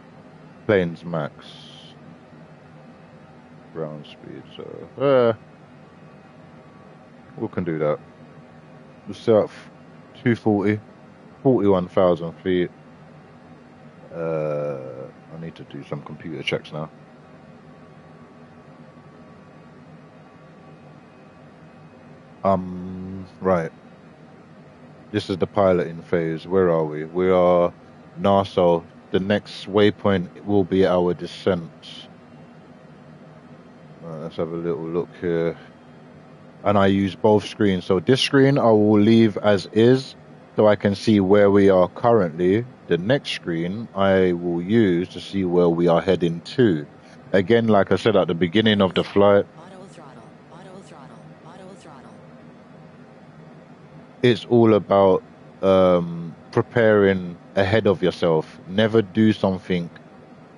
plane's max ground speed, so we can do that. We'll set up 240, 41,000 feet. I need to do some computer checks now. Right. This is the piloting phase. Where are we? We are Nassau. The next waypoint will be our descent. Let's have a little look here. And I use both screens. So this screen I will leave as is, so I can see where we are currently. The next screen I will use to see where we are heading to. Again, like I said at the beginning of the flight, Auto throttle. Auto throttle. Auto throttle. it's all about preparing ahead of yourself. Never do something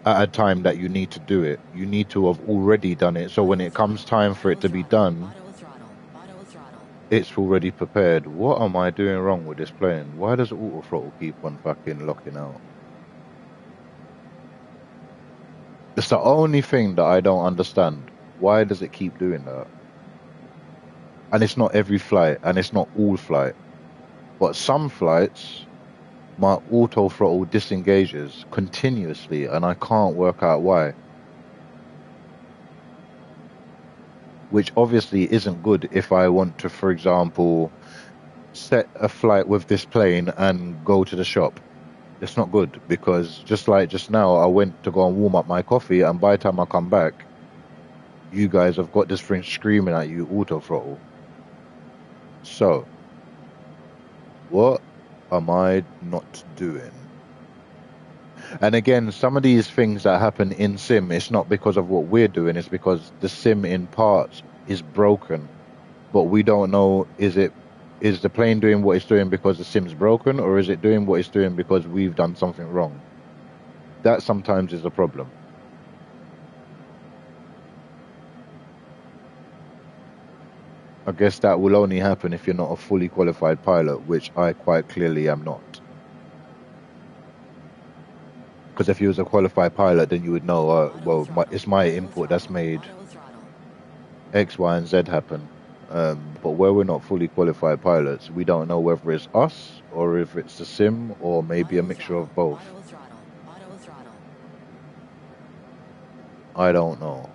at a time that you need to do it. You need to have already done it. So when it comes time for it to be done, Auto throttle. Auto throttle. it's already prepared. What am I doing wrong with this plane? Why does auto throttle keep on fucking locking out? It's the only thing that I don't understand. Why does it keep doing that? And it's not every flight, and it's not all flight. But some flights, my auto throttle disengages continuously, and I can't work out why. Which obviously isn't good if I want to, for example, set a flight with this plane and go to the shop. It's not good, because just like just now, I went to go and warm up my coffee, and by the time I come back, you guys have got this thing screaming at you, auto throttle. So, what am I not doing? And again, some of these things that happen in sim, it's not because of what we're doing, it's because the sim in parts is broken. But we don't know, is the plane doing what it's doing because the sim's broken, or is it doing what it's doing because we've done something wrong? That sometimes is a problem. I guess that will only happen if you're not a fully qualified pilot, which I quite clearly am not. Because if you was a qualified pilot, then you would know, well, it's my input that's made Auto throttle. X, Y, and Z happen. But where we're not fully qualified pilots, we don't know whether it's us or if it's the sim or maybe a mixture of both. Auto throttle. Auto throttle. I don't know.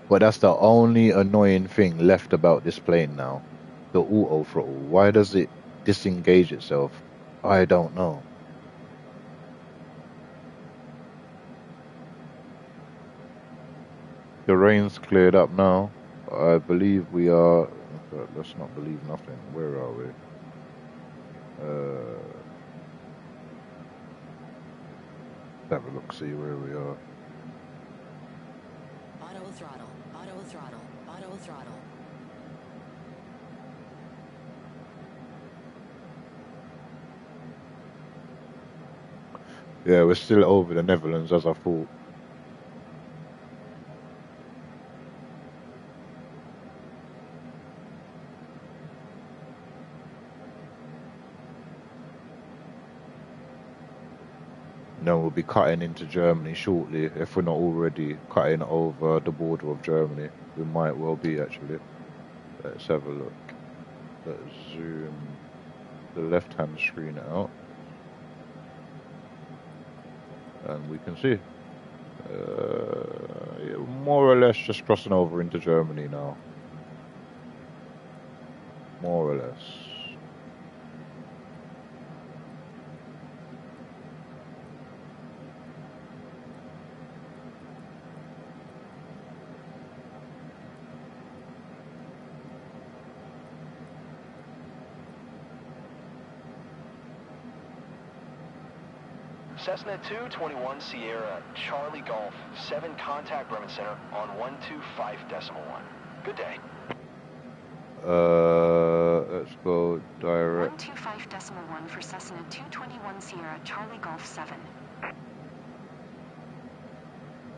But that's the only annoying thing left about this plane now. The auto throttle. Why does it disengage itself? I don't know. The rain's cleared up now. I believe we are... Let's not believe nothing. Where are we? Have a look, see where we are. Auto throttle. Auto throttle. Auto throttle. Yeah, we're still over the Netherlands as I thought. No, we'll be cutting into Germany shortly, if we're not already cutting over the border of Germany. We might well be, actually. Let's have a look. Let's zoom the left-hand screen out. And we can see. Yeah, more or less just crossing over into Germany now. More or less. Cessna 221 Sierra, Charlie Golf, 7 contact Bremen Center on 125.1. Good day. Let's go direct. 125.1 for Cessna 221 Sierra, Charlie Golf 7.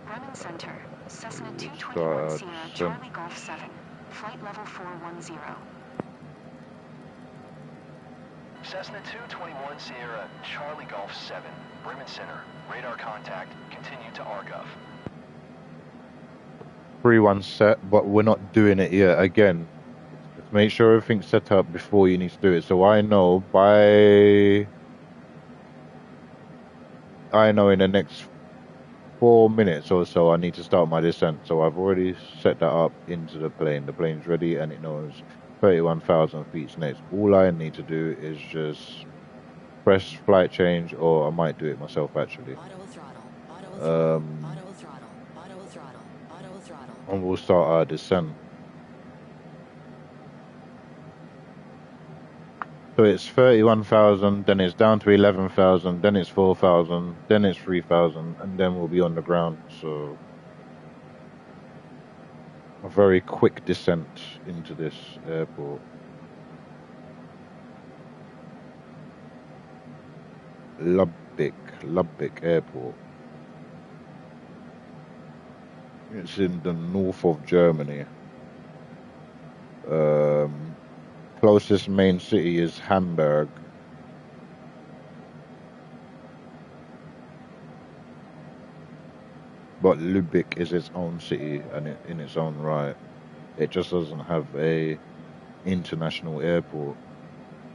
Bremen Center, Cessna 221 Sierra, Charlie Golf 7. Flight level 410. Cessna 221 Sierra, Charlie Golf 7, Bremen Center. Radar contact. Continue to RGov. 3-1 set, but we're not doing it yet. Again, let's make sure everything's set up before you need to do it. So I know in the next 4 minutes or so I need to start my descent. So I've already set that up into the plane. The plane's ready and it knows 31,000 feet next. All I need to do is just press flight change, or I might do it myself actually. Auto throttle. Auto throttle. Um, Auto throttle. Auto throttle. Auto throttle. and we'll start our descent. So it's 31,000, then it's down to 11,000, then it's 4,000, then it's 3,000, and then we'll be on the ground. So a very quick descent into this airport. Lubbock Airport. It's in the north of Germany. Closest main city is Hamburg. But Lübeck is its own city and in its own right. It just doesn't have a international airport.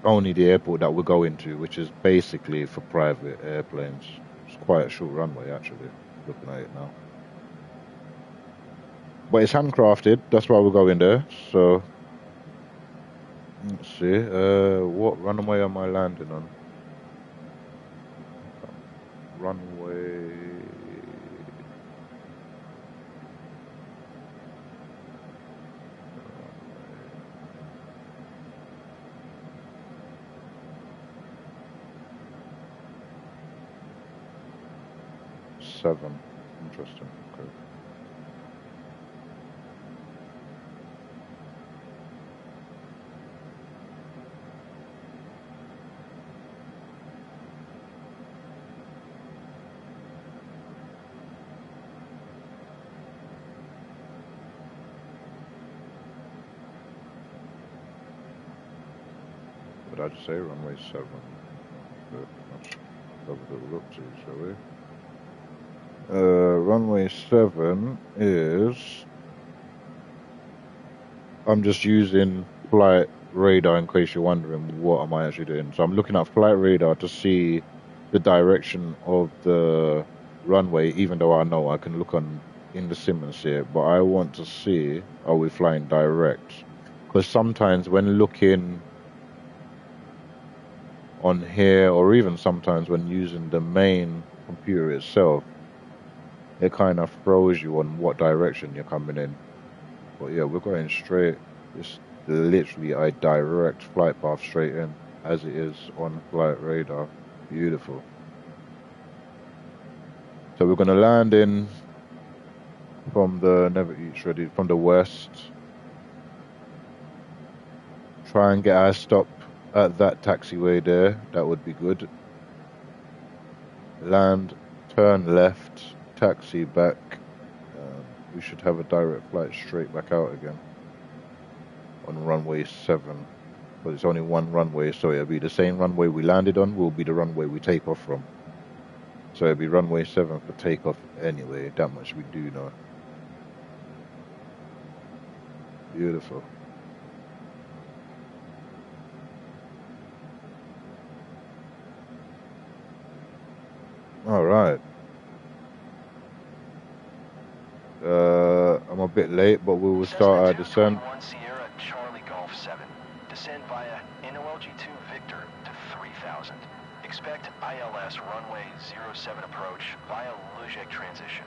Only the airport that we're going to, which is basically for private airplanes. It's quite a short runway actually, looking at it now. But it's handcrafted, that's why we're going there. So let's see, what runway am I landing on? Runway 7. Interesting. Okay. What did I just say? Runway 7. Okay. Let's have a little look to, shall we? Runway 7 is... I'm just using flight radar in case you're wondering what am I actually doing. So I'm looking at flight radar to see the direction of the runway, even though I know I can look in the sim and see it, but I want to see, are we flying direct? Because sometimes when looking on here, or even sometimes when using the main computer itself, it kind of throws you on what direction you're coming in. But yeah, we're going straight. It's literally a direct flight path straight in, as it is on flight radar. Beautiful. So we're going to land in from the Never Eats Ready, from the west. Try and get our stop at that taxiway there. That would be good. Land, turn left, taxi back. We should have a direct flight straight back out again on runway 7. But it's only one runway, so it'll be the same runway we landed on will be the runway we take off from. So it'll be runway 7 for takeoff anyway. That much we do know. Beautiful. All right. I'm a bit late, but we will start our descent. Sierra, Charlie Golf 7. Descend via NOLG2 Victor to 3000. Expect ILS runway 07 approach via Lujek transition.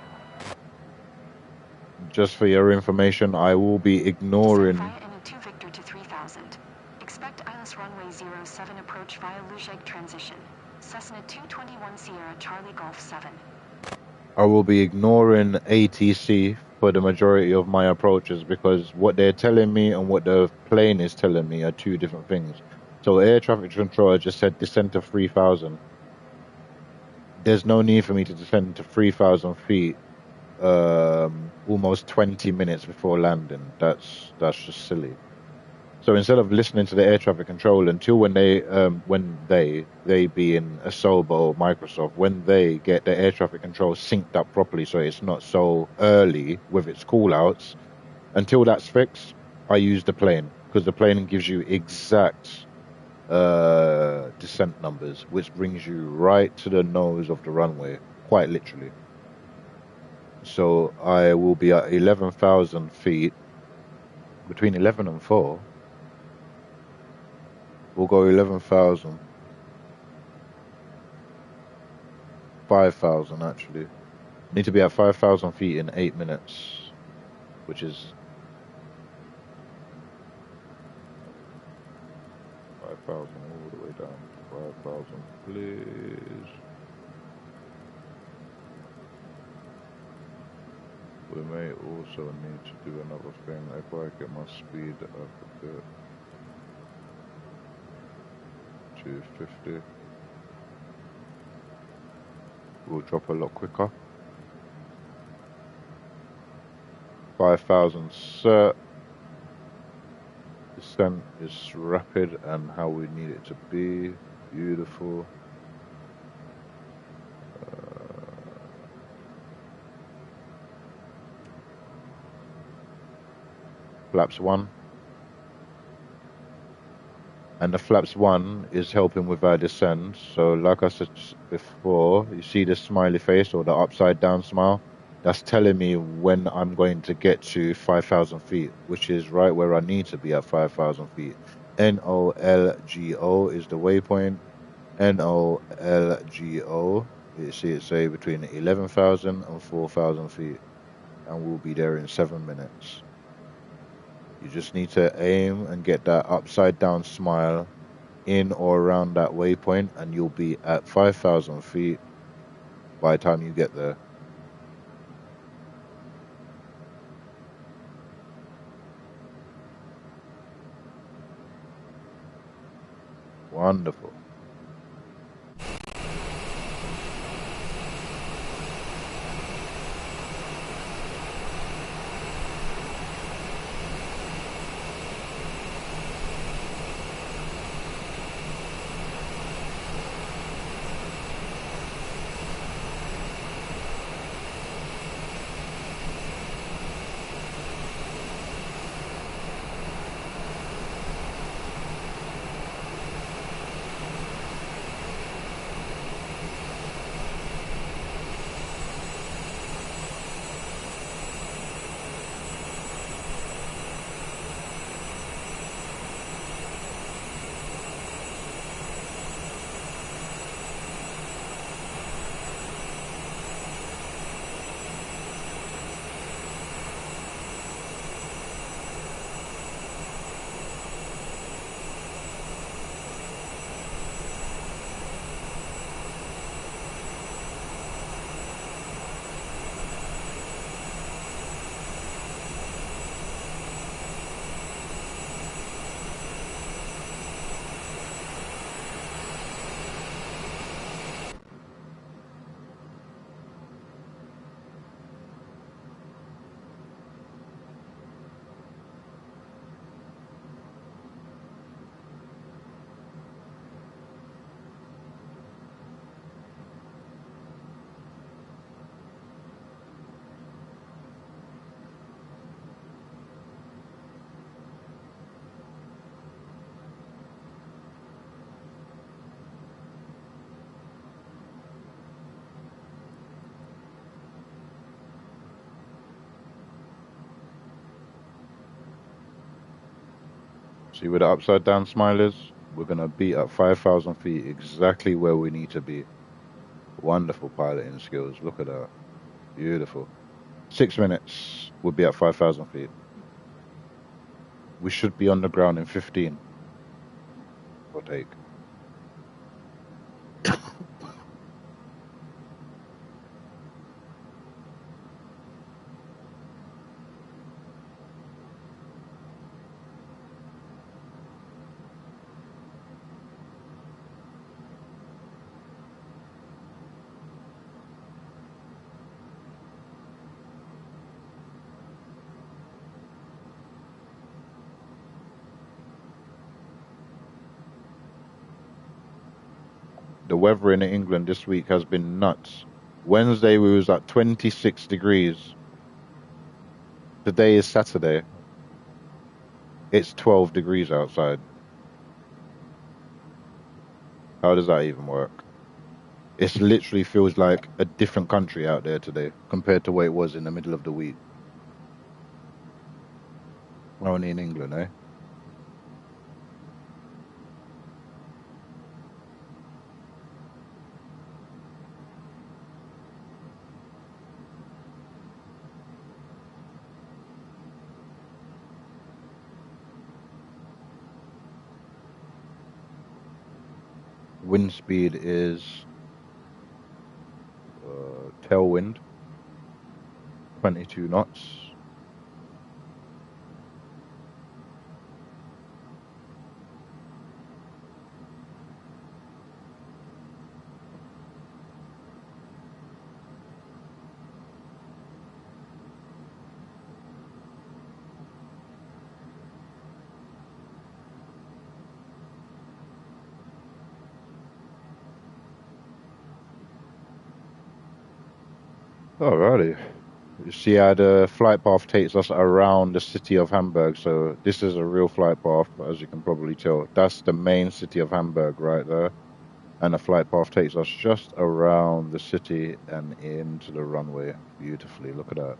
Just for your information, I will be ignoring... Descend via NO2 Victor to 3000. Expect ILS runway 07 approach via Lujek transition. Cessna 221 Sierra, Charlie Golf 7. I will be ignoring ATC for the majority of my approaches because what they're telling me and what the plane is telling me are two different things. So air traffic controller just said descend to 3,000. There's no need for me to descend to 3,000 feet almost 20 minutes before landing. That's just silly. So instead of listening to the air traffic control until when they being Asobo or Microsoft, when they get the air traffic control synced up properly so it's not so early with its call outs, until that's fixed, I use the plane because the plane gives you exact descent numbers, which brings you right to the nose of the runway, quite literally. So I will be at 11,000 feet, between 11 and 4. We'll go 11,000, 5,000 actually. Need to be at 5,000 feet in 8 minutes, which is 5,000 all the way down to 5,000, please. We may also need to do another thing if I get my speed up a bit. 250. We'll drop a lot quicker. 5,000 cert. Descent is rapid and how we need it to be. Beautiful. Flaps 1. And the flaps 1 is helping with our descent. So like I said before, you see the smiley face or the upside down smile? That's telling me when I'm going to get to 5,000 feet, which is right where I need to be at 5,000 feet. NOLGO is the waypoint. NOLGO, you see it say between 11,000 and 4,000 feet. And we'll be there in 7 minutes. You just need to aim and get that upside down smile in or around that waypoint, and you'll be at 5,000 feet by the time you get there. Wonderful. See where the upside down smile is? We're going to be at 5,000 feet, exactly where we need to be. Wonderful piloting skills. Look at that. Beautiful. 6 minutes, we'll be at 5,000 feet. We should be on the ground in 15. Or take. the weather in England this week has been nuts. Wednesday we was at 26 degrees. Today is Saturday. It's 12 degrees outside. How does that even work? It literally feels like a different country out there today compared to where it was in the middle of the week. Only in England, eh? Wind speed is tailwind, 22 knots. Alrighty. You see how the flight path takes us around the city of Hamburg. So this is a real flight path, as you can probably tell. That's the main city of Hamburg right there. And the flight path takes us just around the city and into the runway beautifully. Look at that.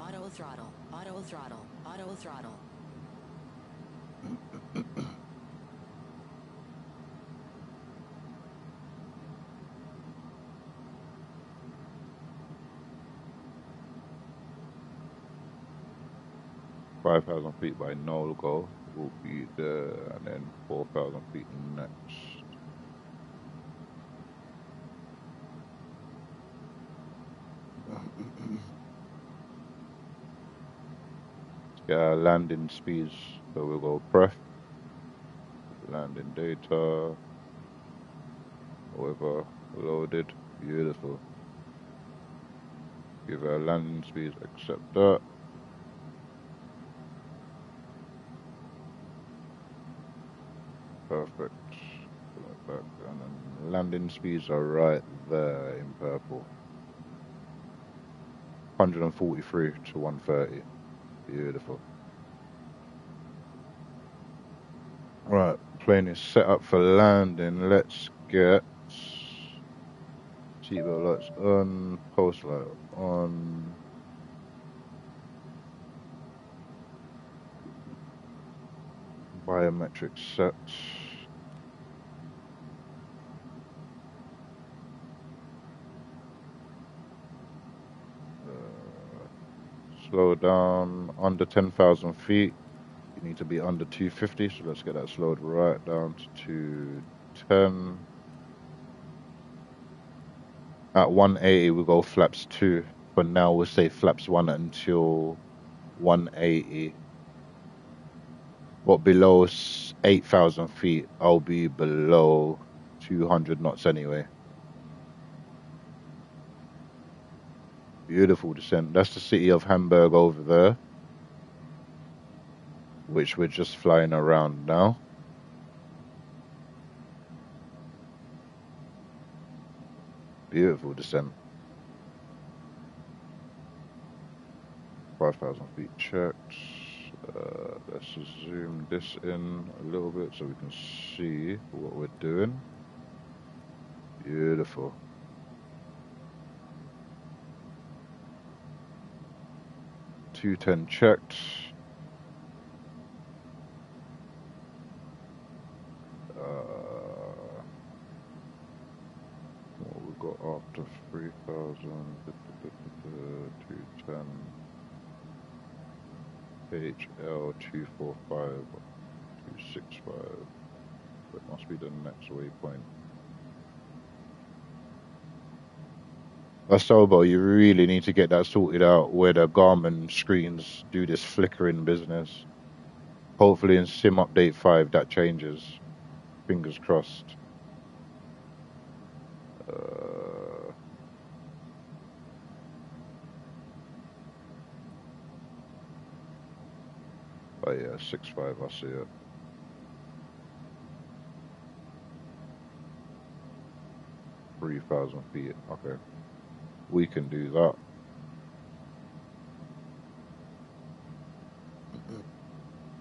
Auto throttle, auto throttle, auto throttle. 5,000 feet by no go will be there, and then 4,000 feet next. Get our landing speeds. So we'll go pref, landing data, whatever, loaded. Beautiful. Give our landing speeds, accept that. Perfect. Like that. And then landing speeds are right there in purple. 143 to 130. Beautiful. Right, plane is set up for landing. Let's get seatbelt lights on, post light on. Biometric set. Slow down under 10,000 feet. You need to be under 250, so let's get that slowed right down to 210. At 180, we go flaps 2. For now, we'll say flaps 1 until 180. But below 8,000 feet, I'll be below 200 knots anyway. Beautiful descent. That's the city of Hamburg over there, which we're just flying around now. Beautiful descent. 5,000 feet checked. Let's zoom this in a little bit so we can see what we're doing. Beautiful. $210 checked. What we got after 3,000? 210. HL 245 265. That must be the next waypoint. Asobo, you really need to get that sorted out where the Garmin screens do this flickering business. Hopefully in Sim Update 5 that changes. Fingers crossed. Oh yeah, 6.5, I see it. $3,000 feet. Okay, we can do that.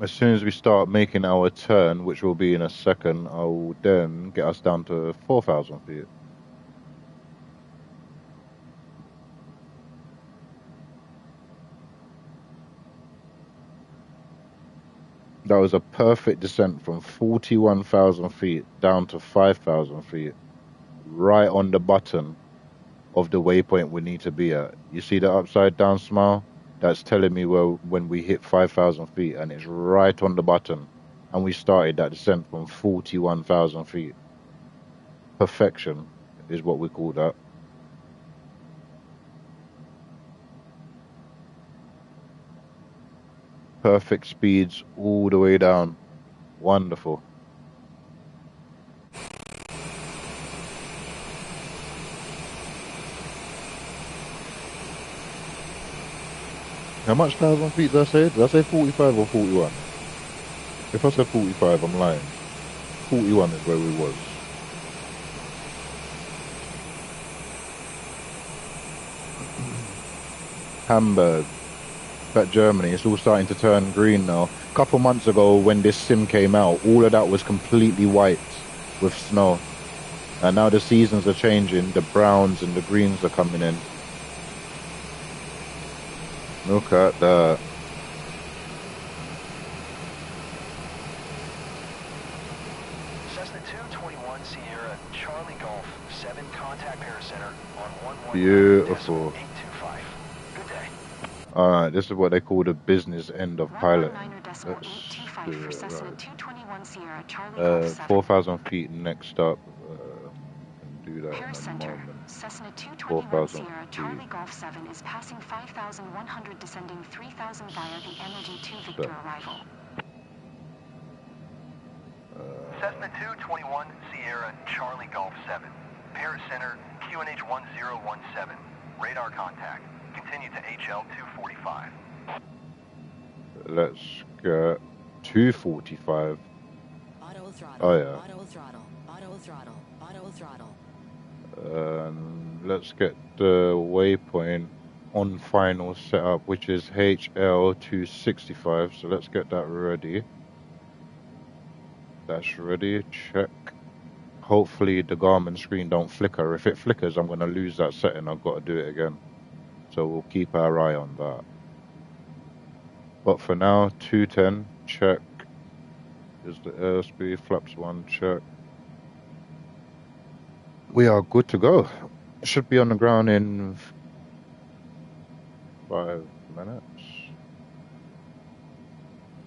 As soon as we start making our turn, which will be in a second, I will then get us down to 4,000 feet. That was a perfect descent from 41,000 feet down to 5,000 feet, right on the button of the waypoint we need to be at. You see the upside down smile? That's telling me when we hit 5,000 feet, and it's right on the button. And we started that descent from 41,000 feet. Perfection is what we call that. Perfect speeds all the way down. Wonderful. How much thousand feet did I say? Did I say 45 or 41? If I said 45, I'm lying. 41 is where we was. Hamburg. That Germany, it's all starting to turn green now. A couple months ago when this sim came out, all of that was completely white with snow. And now the seasons are changing, the browns and the greens are coming in. Look at that. Cessna 221 Sierra Charlie Golf 7 contact pair center on 119.825. Beautiful. Good day. Alright, this is what they call the business end of piloting. Let's do for it Cessna right. 221 Sierra Charlie Golf 7. 4,000 feet next up. Can do that Pair in a center. moment. Cessna 221 4,000 Sierra feet. Charlie Golf 7 is passing 5,100 descending 3,000 via the Energy 2 Victor arrival. Cessna 221 Sierra Charlie Golf 7. Paris Center, QNH 1017. Radar contact. Continue to HL 245. Let's get 245. Auto throttle. Oh yeah. Auto throttle. Auto throttle. Auto throttle. Let's get the waypoint on final setup, which is HL 265. So let's get that ready. That's ready. Check. Hopefully the Garmin screen don't flicker. If it flickers, I'm going to lose that setting. I've got to do it again. So we'll keep our eye on that. But for now, 210, check. Is the airspeed, flaps 1, check. We are good to go. Should be on the ground in 5 minutes.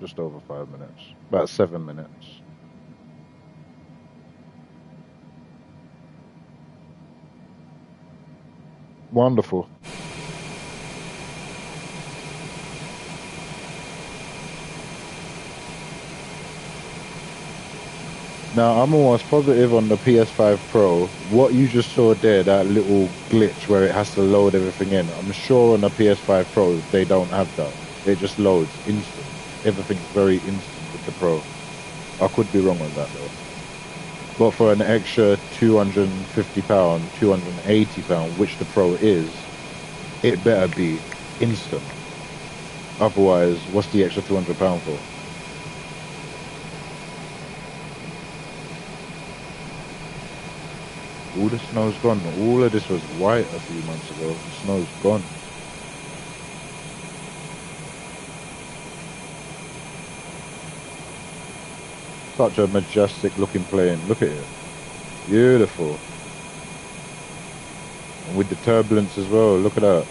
Just over 5 minutes. About 7 minutes. Wonderful. Now, I'm almost positive on the PS5 Pro, what you just saw there, that little glitch where it has to load everything in, I'm sure on the PS5 Pro they don't have that. It just loads instant. Everything's very instant with the Pro. I could be wrong on that though. But for an extra £250, £280, which the Pro is, it better be instant. Otherwise, what's the extra £200 for? All the snow's gone. All of this was white a few months ago. The snow's gone. Such a majestic looking plane. Look at it. Beautiful. And with the turbulence as well. Look at that.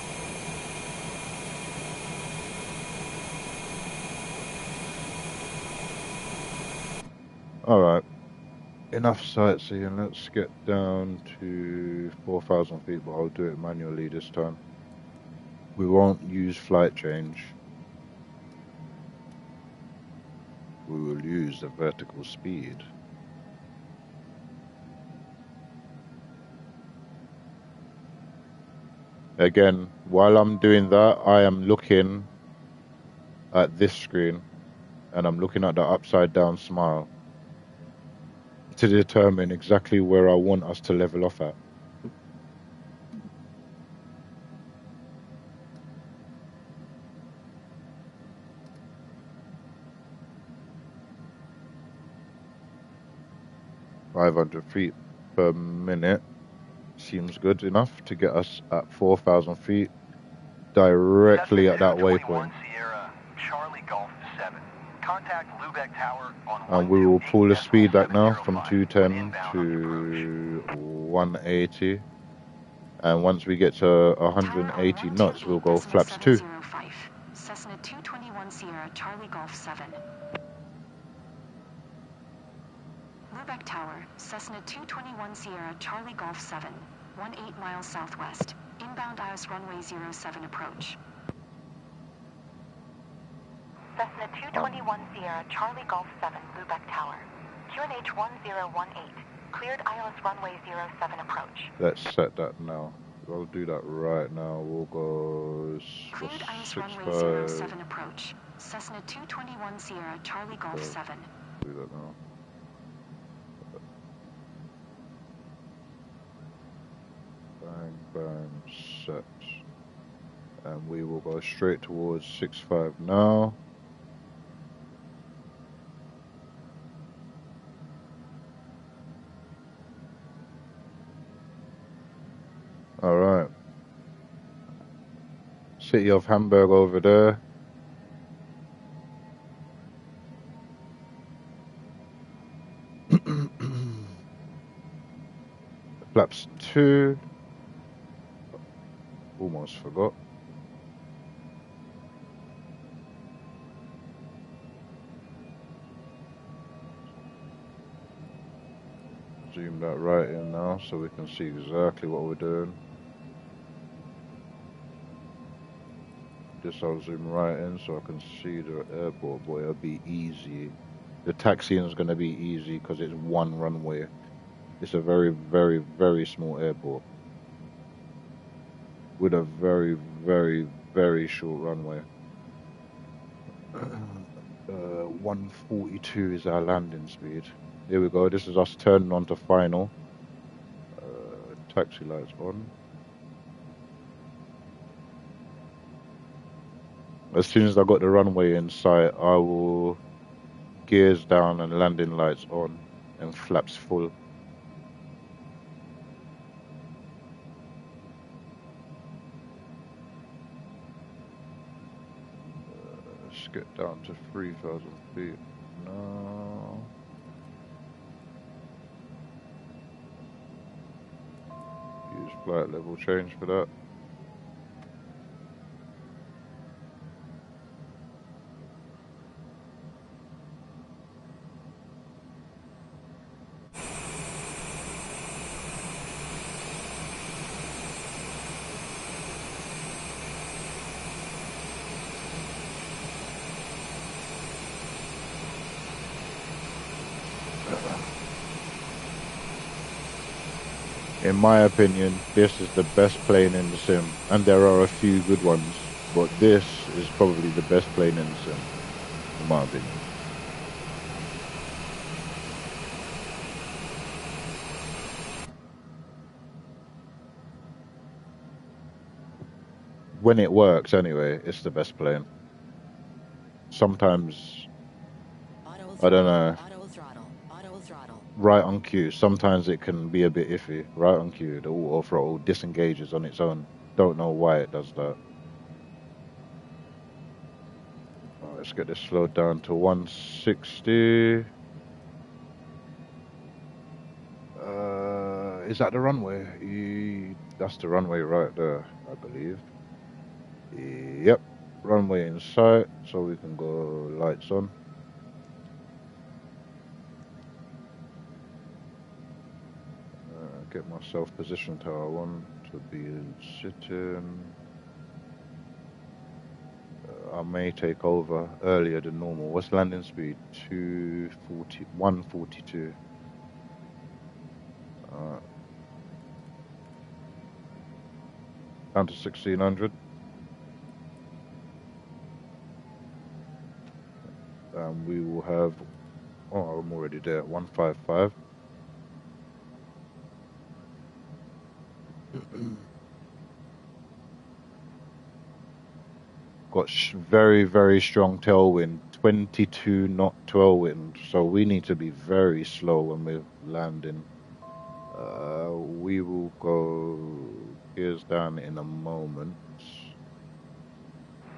All right. Enough sightseeing. Let's get down to 4,000 feet, but I'll do it manually this time. We won't use flight change. We will use the vertical speed. Again, while I'm doing that, I am looking at this screen and I'm looking at the upside down smile to determine exactly where I want us to level off at. $500 feet per minute seems good enough to get us at 4,000 feet directly at that waypoint. Sierra, Charlie Golf 7. Contact Lubeck Tower on And we will pull the speed back now from 210 inbound to 180. And once we get to 180 knots, we'll go flaps 2. 705. Cessna 221 Sierra, Charlie Golf 7. Lubeck Tower, Cessna 221 Sierra, Charlie Golf 7. 18 miles southwest. Inbound IS runway 07 approach. Cessna 221 Sierra, Charlie Golf 7, Lubeck Tower. QNH 1018. Cleared ILS runway 07 approach. Let's set that now. I'll do that right now. We'll go Cleared ILS runway 07 approach. Cessna 221 Sierra, Charlie Golf 7. Do that now. Bang, bang, set. And we will go straight towards 65 now. All right. City of Hamburg over there. Flaps 2. Almost forgot. Zoom that right in now so we can see exactly what we're doing. This I'll zoom right in so I can see the airport. Boy, it'll be easy. The taxiing is going to be easy because it's one runway. It's a very, very, very small airport with a very, very, very short runway. 142 is our landing speed. Here we go. This is us turning on to final. Taxi lights on. As soon as I got the runway in sight, I will gears down and landing lights on and flaps full. Let's get down to 3,000 feet now. Use flight level change for that. In my opinion, this is the best plane in the sim, and there are a few good ones, but this is probably the best plane in the sim, in my opinion. When it works anyway, it's the best plane. sometimes, Auto I don't throttle. know, Auto throttle. Auto throttle. right on cue. Sometimes it can be a bit iffy. Right on cue, the auto throttle disengages on its own. Don't know why it does that. Let's get this slowed down to 160. Is that the runway? That's the runway right there, I believe. Yep, runway in sight, so we can go lights on. Get myself positioned how I want to be sitting. I may take over earlier than normal. What's landing speed? 240, 142. Down to 1600. And we will have, oh, I'm already there, 155. Got very, very strong tailwind, 22 knot tailwind. So we need to be very slow when we're landing. We will go gears down in a moment.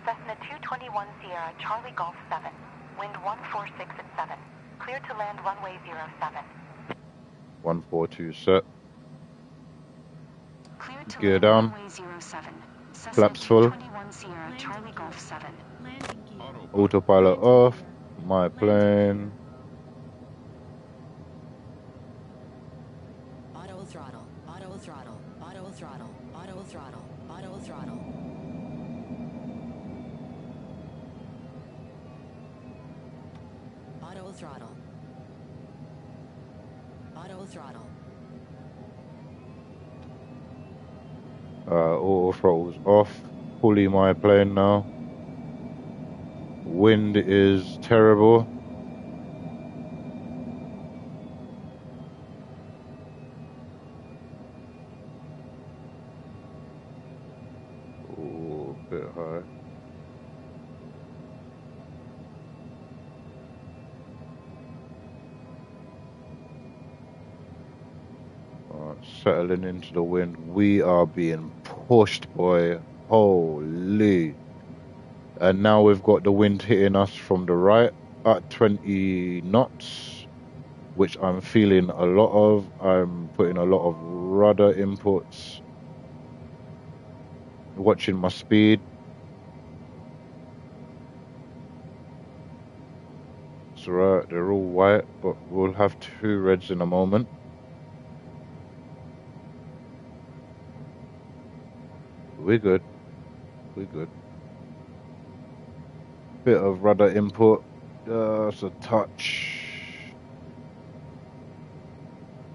Cessna 221 Sierra, Charlie Golf 7. Wind 146 at 7. Clear to land runway 07. 142 set. Cleared to Gear land down. runway 07. Cessna Flaps full. 221 Sierra, Charlie Golf 7. Landing gear. Autopilot Landing off. gear. My plane. Auto throttle. Auto throttle. Auto throttle. Auto throttle. Auto throttle. Auto throttle. Auto throttle. Auto throttles off. Fully my plane now. Wind is terrible. Ooh, a bit high. Settling into the wind. We are being pushed, boy. Holy. And now we've got the wind hitting us from the right at 20 knots, which I'm feeling a lot of. I'm putting a lot of rudder inputs. Watching my speed. It's right, they're all white, but we'll have two reds in a moment. We're good. We're good. Bit of rudder input. Just a touch.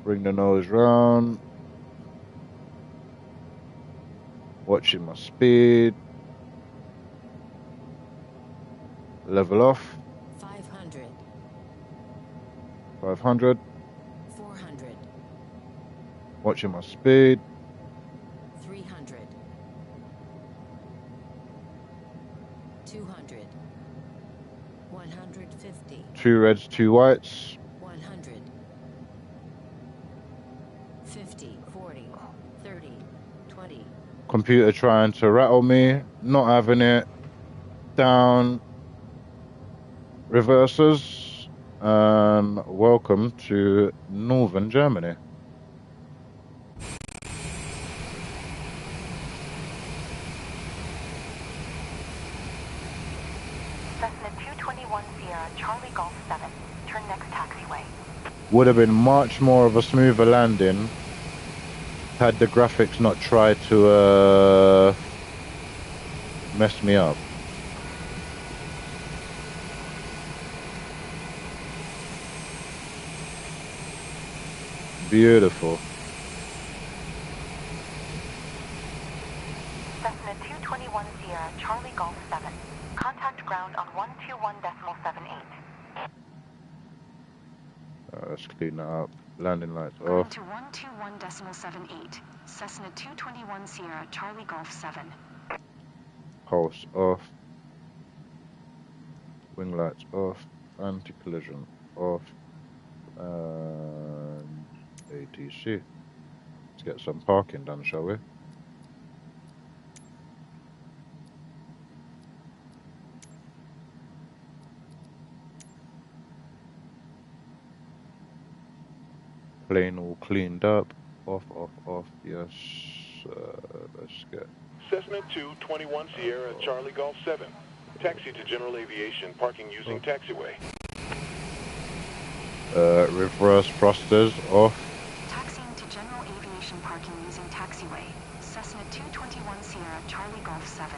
Bring the nose round. Watching my speed. Level off. 500. 500. 400. Watching my speed. 300. 200. 150. Two reds, two whites. 100. 50. 40. 30. 20. Computer trying to rattle me. Not having it. Down. Reverses. And welcome to Northern Germany. Cessna 221 Sierra, Charlie Golf 7. Turn next taxiway. Would have been much more of a smoother landing had the graphics not tried to mess me up. Beautiful. Cessna 221 Sierra, Charlie Golf 7. Contact ground on 121.78. Let's clean that up. Landing lights Ground off. to 121.78. Cessna 221 Sierra, Charlie Golf 7. Pulse off. Wing lights off. Anti-collision off. And ATC. Let's get some parking done, shall we? Plane all cleaned up. Off, off, off. Yes. Let's get. Cessna 221 Sierra Charlie Golf 7. Taxi to general aviation, parking using taxiway. Reverse thrusters off. Taxiing to general aviation parking using taxiway. Cessna 221 Sierra Charlie Golf 7.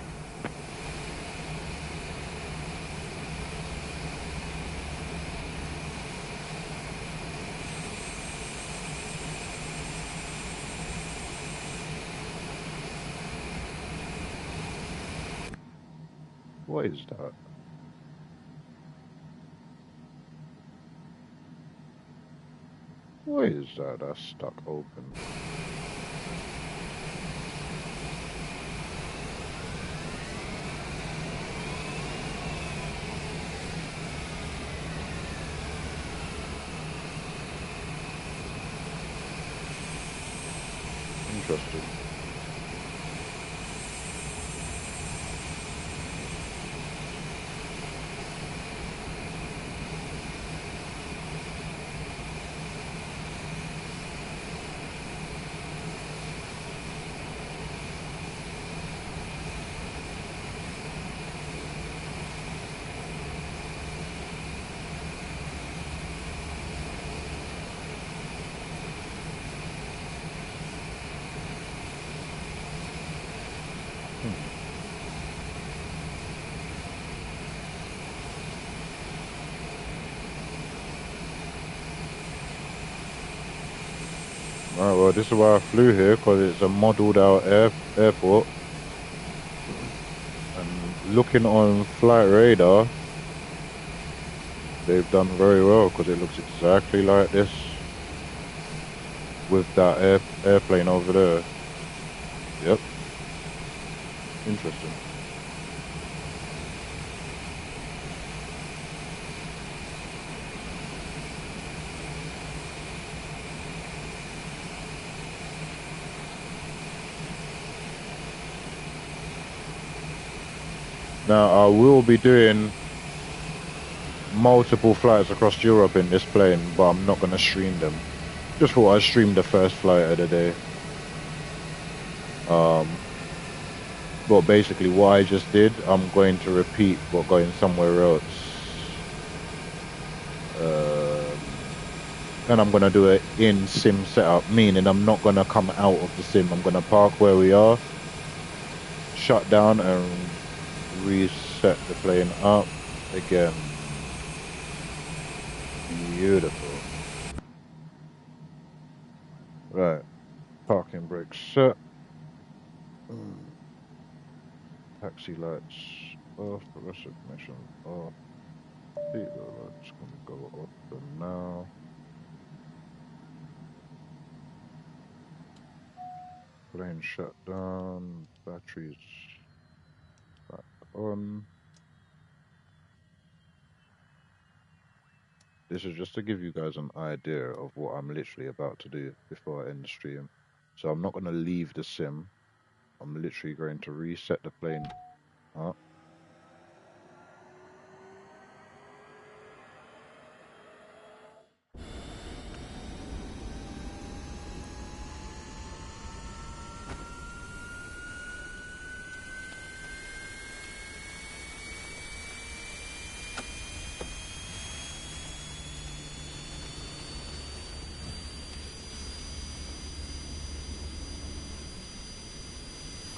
What is that? What is that? That's stuck open. Interesting. Alright, well, this is why I flew here, because it's a modelled out airport. And looking on Flight Radar, they've done very well, because it looks exactly like this with that airplane over there. Yep. Interesting. Now, I will be doing multiple flights across Europe in this plane, but I'm not going to stream them. Just thought I'd stream the first flight of the day. But basically what I just did, I'm going to repeat but going somewhere else. And I'm going to do it in sim setup, meaning I'm not going to come out of the sim. I'm going to park where we are, shut down and reset the plane up again. Beautiful. Right, parking brakes set. Taxi lights off, progressive ignition off. Seatbelt lights can go off for now. Plane shut down, batteries back on. This is just to give you guys an idea of what I'm literally about to do before I end the stream. So I'm not going to leave the sim. I'm literally going to reset the plane up.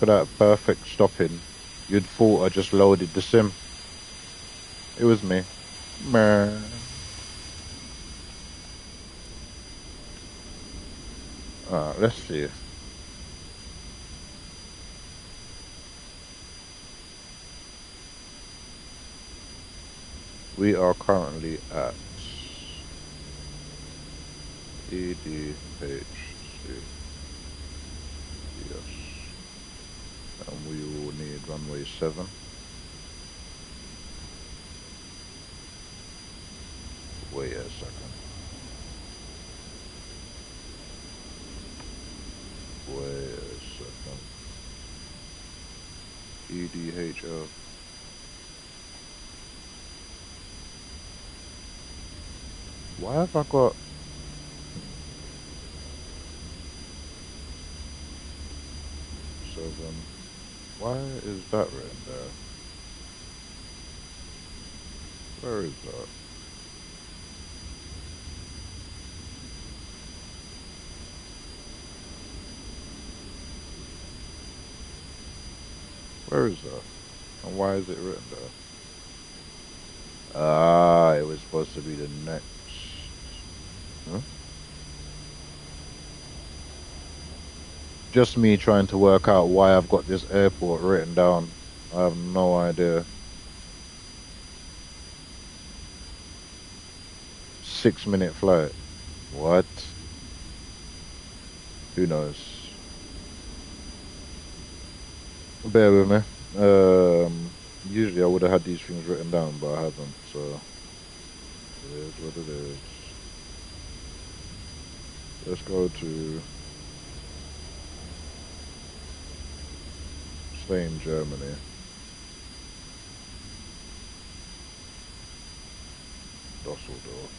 Look at that perfect stopping. You'd thought I just loaded the sim. It was me. Meh. Alright, let's see. We are currently at EDHC. Yes. And we will need runway 7. EDHL. Why have I got... 7. Why is that written there? Where is that? Where is that? And why is it written there? Ah, it was supposed to be the next. Huh? Just me trying to work out why I've got this airport written down. I have no idea. 6-minute flight. What? Who knows? Bear with me. Usually I would have had these things written down, but I haven't, so it is what it is. Let's go to Spain, Germany. Dusseldorf.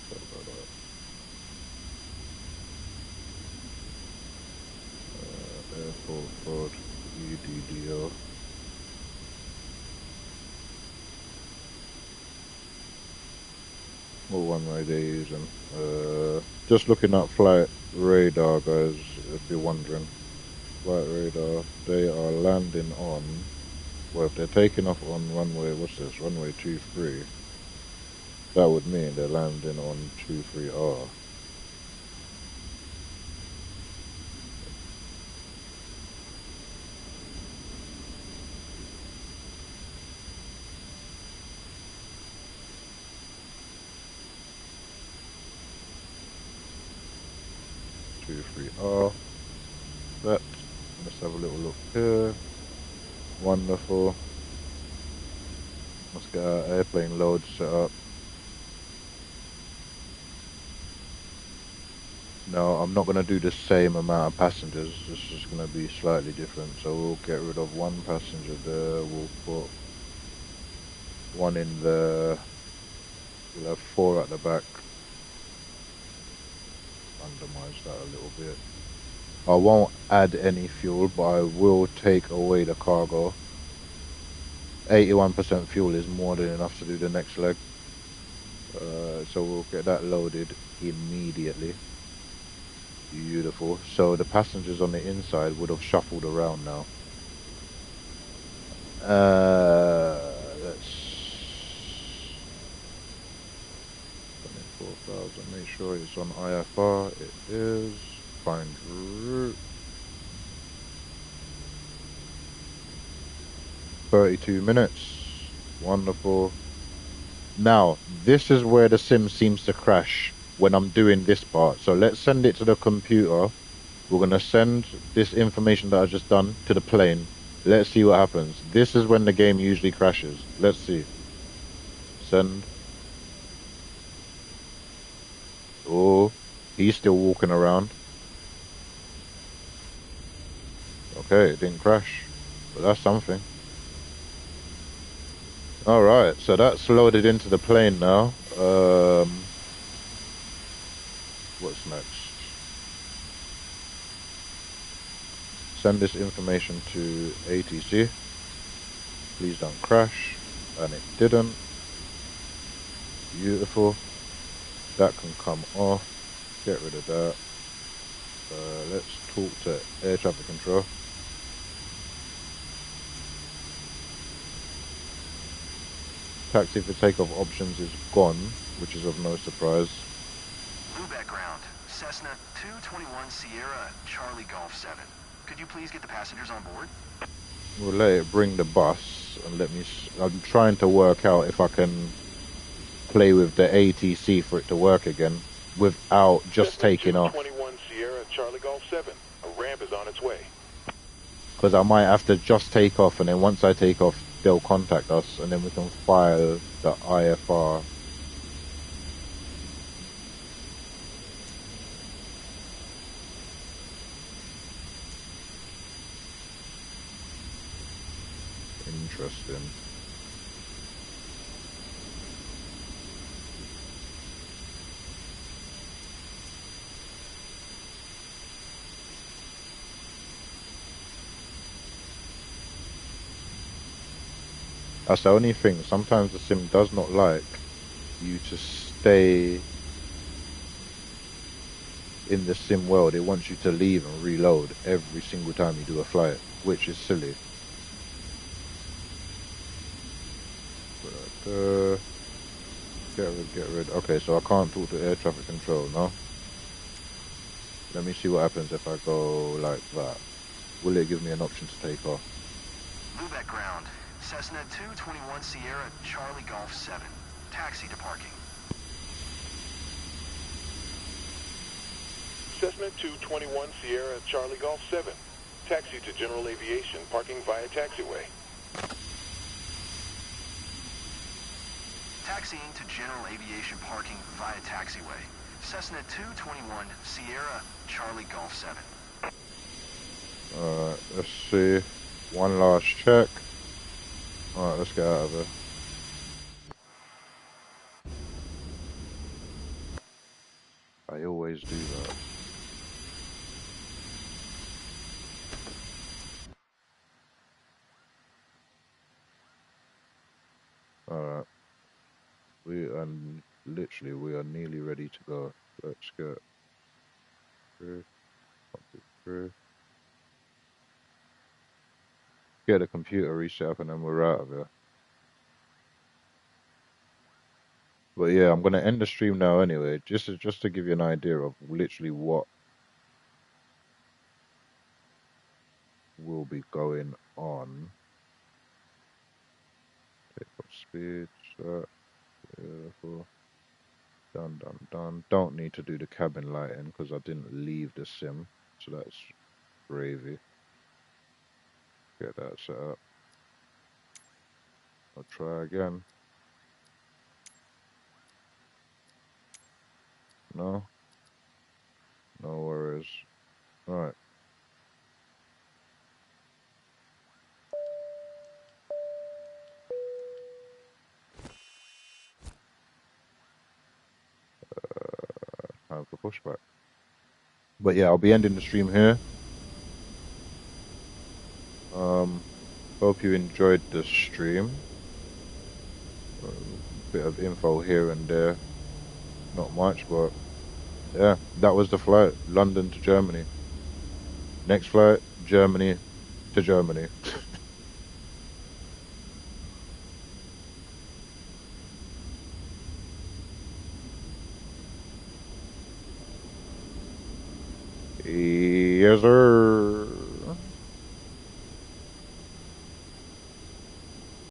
Airport code EDDO. What one-way they're using? Just looking at flight radar, guys, if you're wondering. Flight radar, they are landing on, well, if they're taking off on runway, what's this, runway 23, that would mean they're landing on 23R. That, let's have a little look here. Wonderful. Let's get our airplane load set up. No, I'm not going to do the same amount of passengers. This is going to be slightly different. So we'll get rid of one passenger there. We'll put one in there. We'll have 4 at the back. Randomize that a little bit. I won't add any fuel, but I will take away the cargo. 81% fuel is more than enough to do the next leg. So we'll get that loaded immediately. Beautiful. So the passengers on the inside would have shuffled around now. Let's 24,000. Make sure it's on IFR. It is. Find route. 32 minutes. Wonderful. Now, this is where the sim seems to crash when I'm doing this part. So let's send it to the computer. We're going to send this information that I've just done to the plane. Let's see what happens. This is when the game usually crashes. Let's see. Send. Oh, he's still walking around. Okay, it didn't crash, but that's something. All right, so that's loaded into the plane now. What's next? Send this information to ATC. Please don't crash. And it didn't. Beautiful. That can come off. Get rid of that. Let's talk to air traffic control. Taxi for takeoff options is gone, which is of no surprise. Lubeck ground. Cessna 221 Sierra, Charlie Golf 7. Could you please get the passengers on board? We'll let it bring the bus and let me... I'm trying to work out if I can play with the ATC for it to work again without just Cessna taking off. 221 Sierra, Charlie Golf 7. A ramp is on its way. Because I might have to just take off, and then once I take off, they'll contact us, and then we can file the IFR. interesting. That's the only thing. Sometimes the sim does not like you to stay in the sim world. It wants you to leave and reload every single time you do a flight, which is silly. But, get rid. Okay, so I can't talk to air traffic control, no? Let me see what happens if I go like that. Will it give me an option to take off? Lubeck ground. Cessna 221 Sierra Charlie Golf 7. Taxi to parking. Cessna 221 Sierra Charlie Golf 7. Taxi to general aviation, parking via taxiway. Taxiing to general aviation parking via taxiway. Cessna 221 Sierra Charlie Golf 7. Alright, let's see. One last check. Alright, let's get out of here. I always do that. Alright. We are literally, we are nearly ready to go. Let's get through. Through. Get the computer reset up and then we're out of here. But yeah, I'm gonna end the stream now anyway, just to give you an idea of literally what will be going on. Take up speed, set, beautiful. Done. Don't need to do the cabin lighting because I didn't leave the sim, so that's gravy. Get that set up. I'll try again. No? No worries. Alright. Time for pushback. But yeah, I'll be ending the stream here. Hope you enjoyed the stream. Bit of info here and there. Not much, but yeah, that was the flight. London to Germany. Next flight, Germany to Germany. Yes, sir.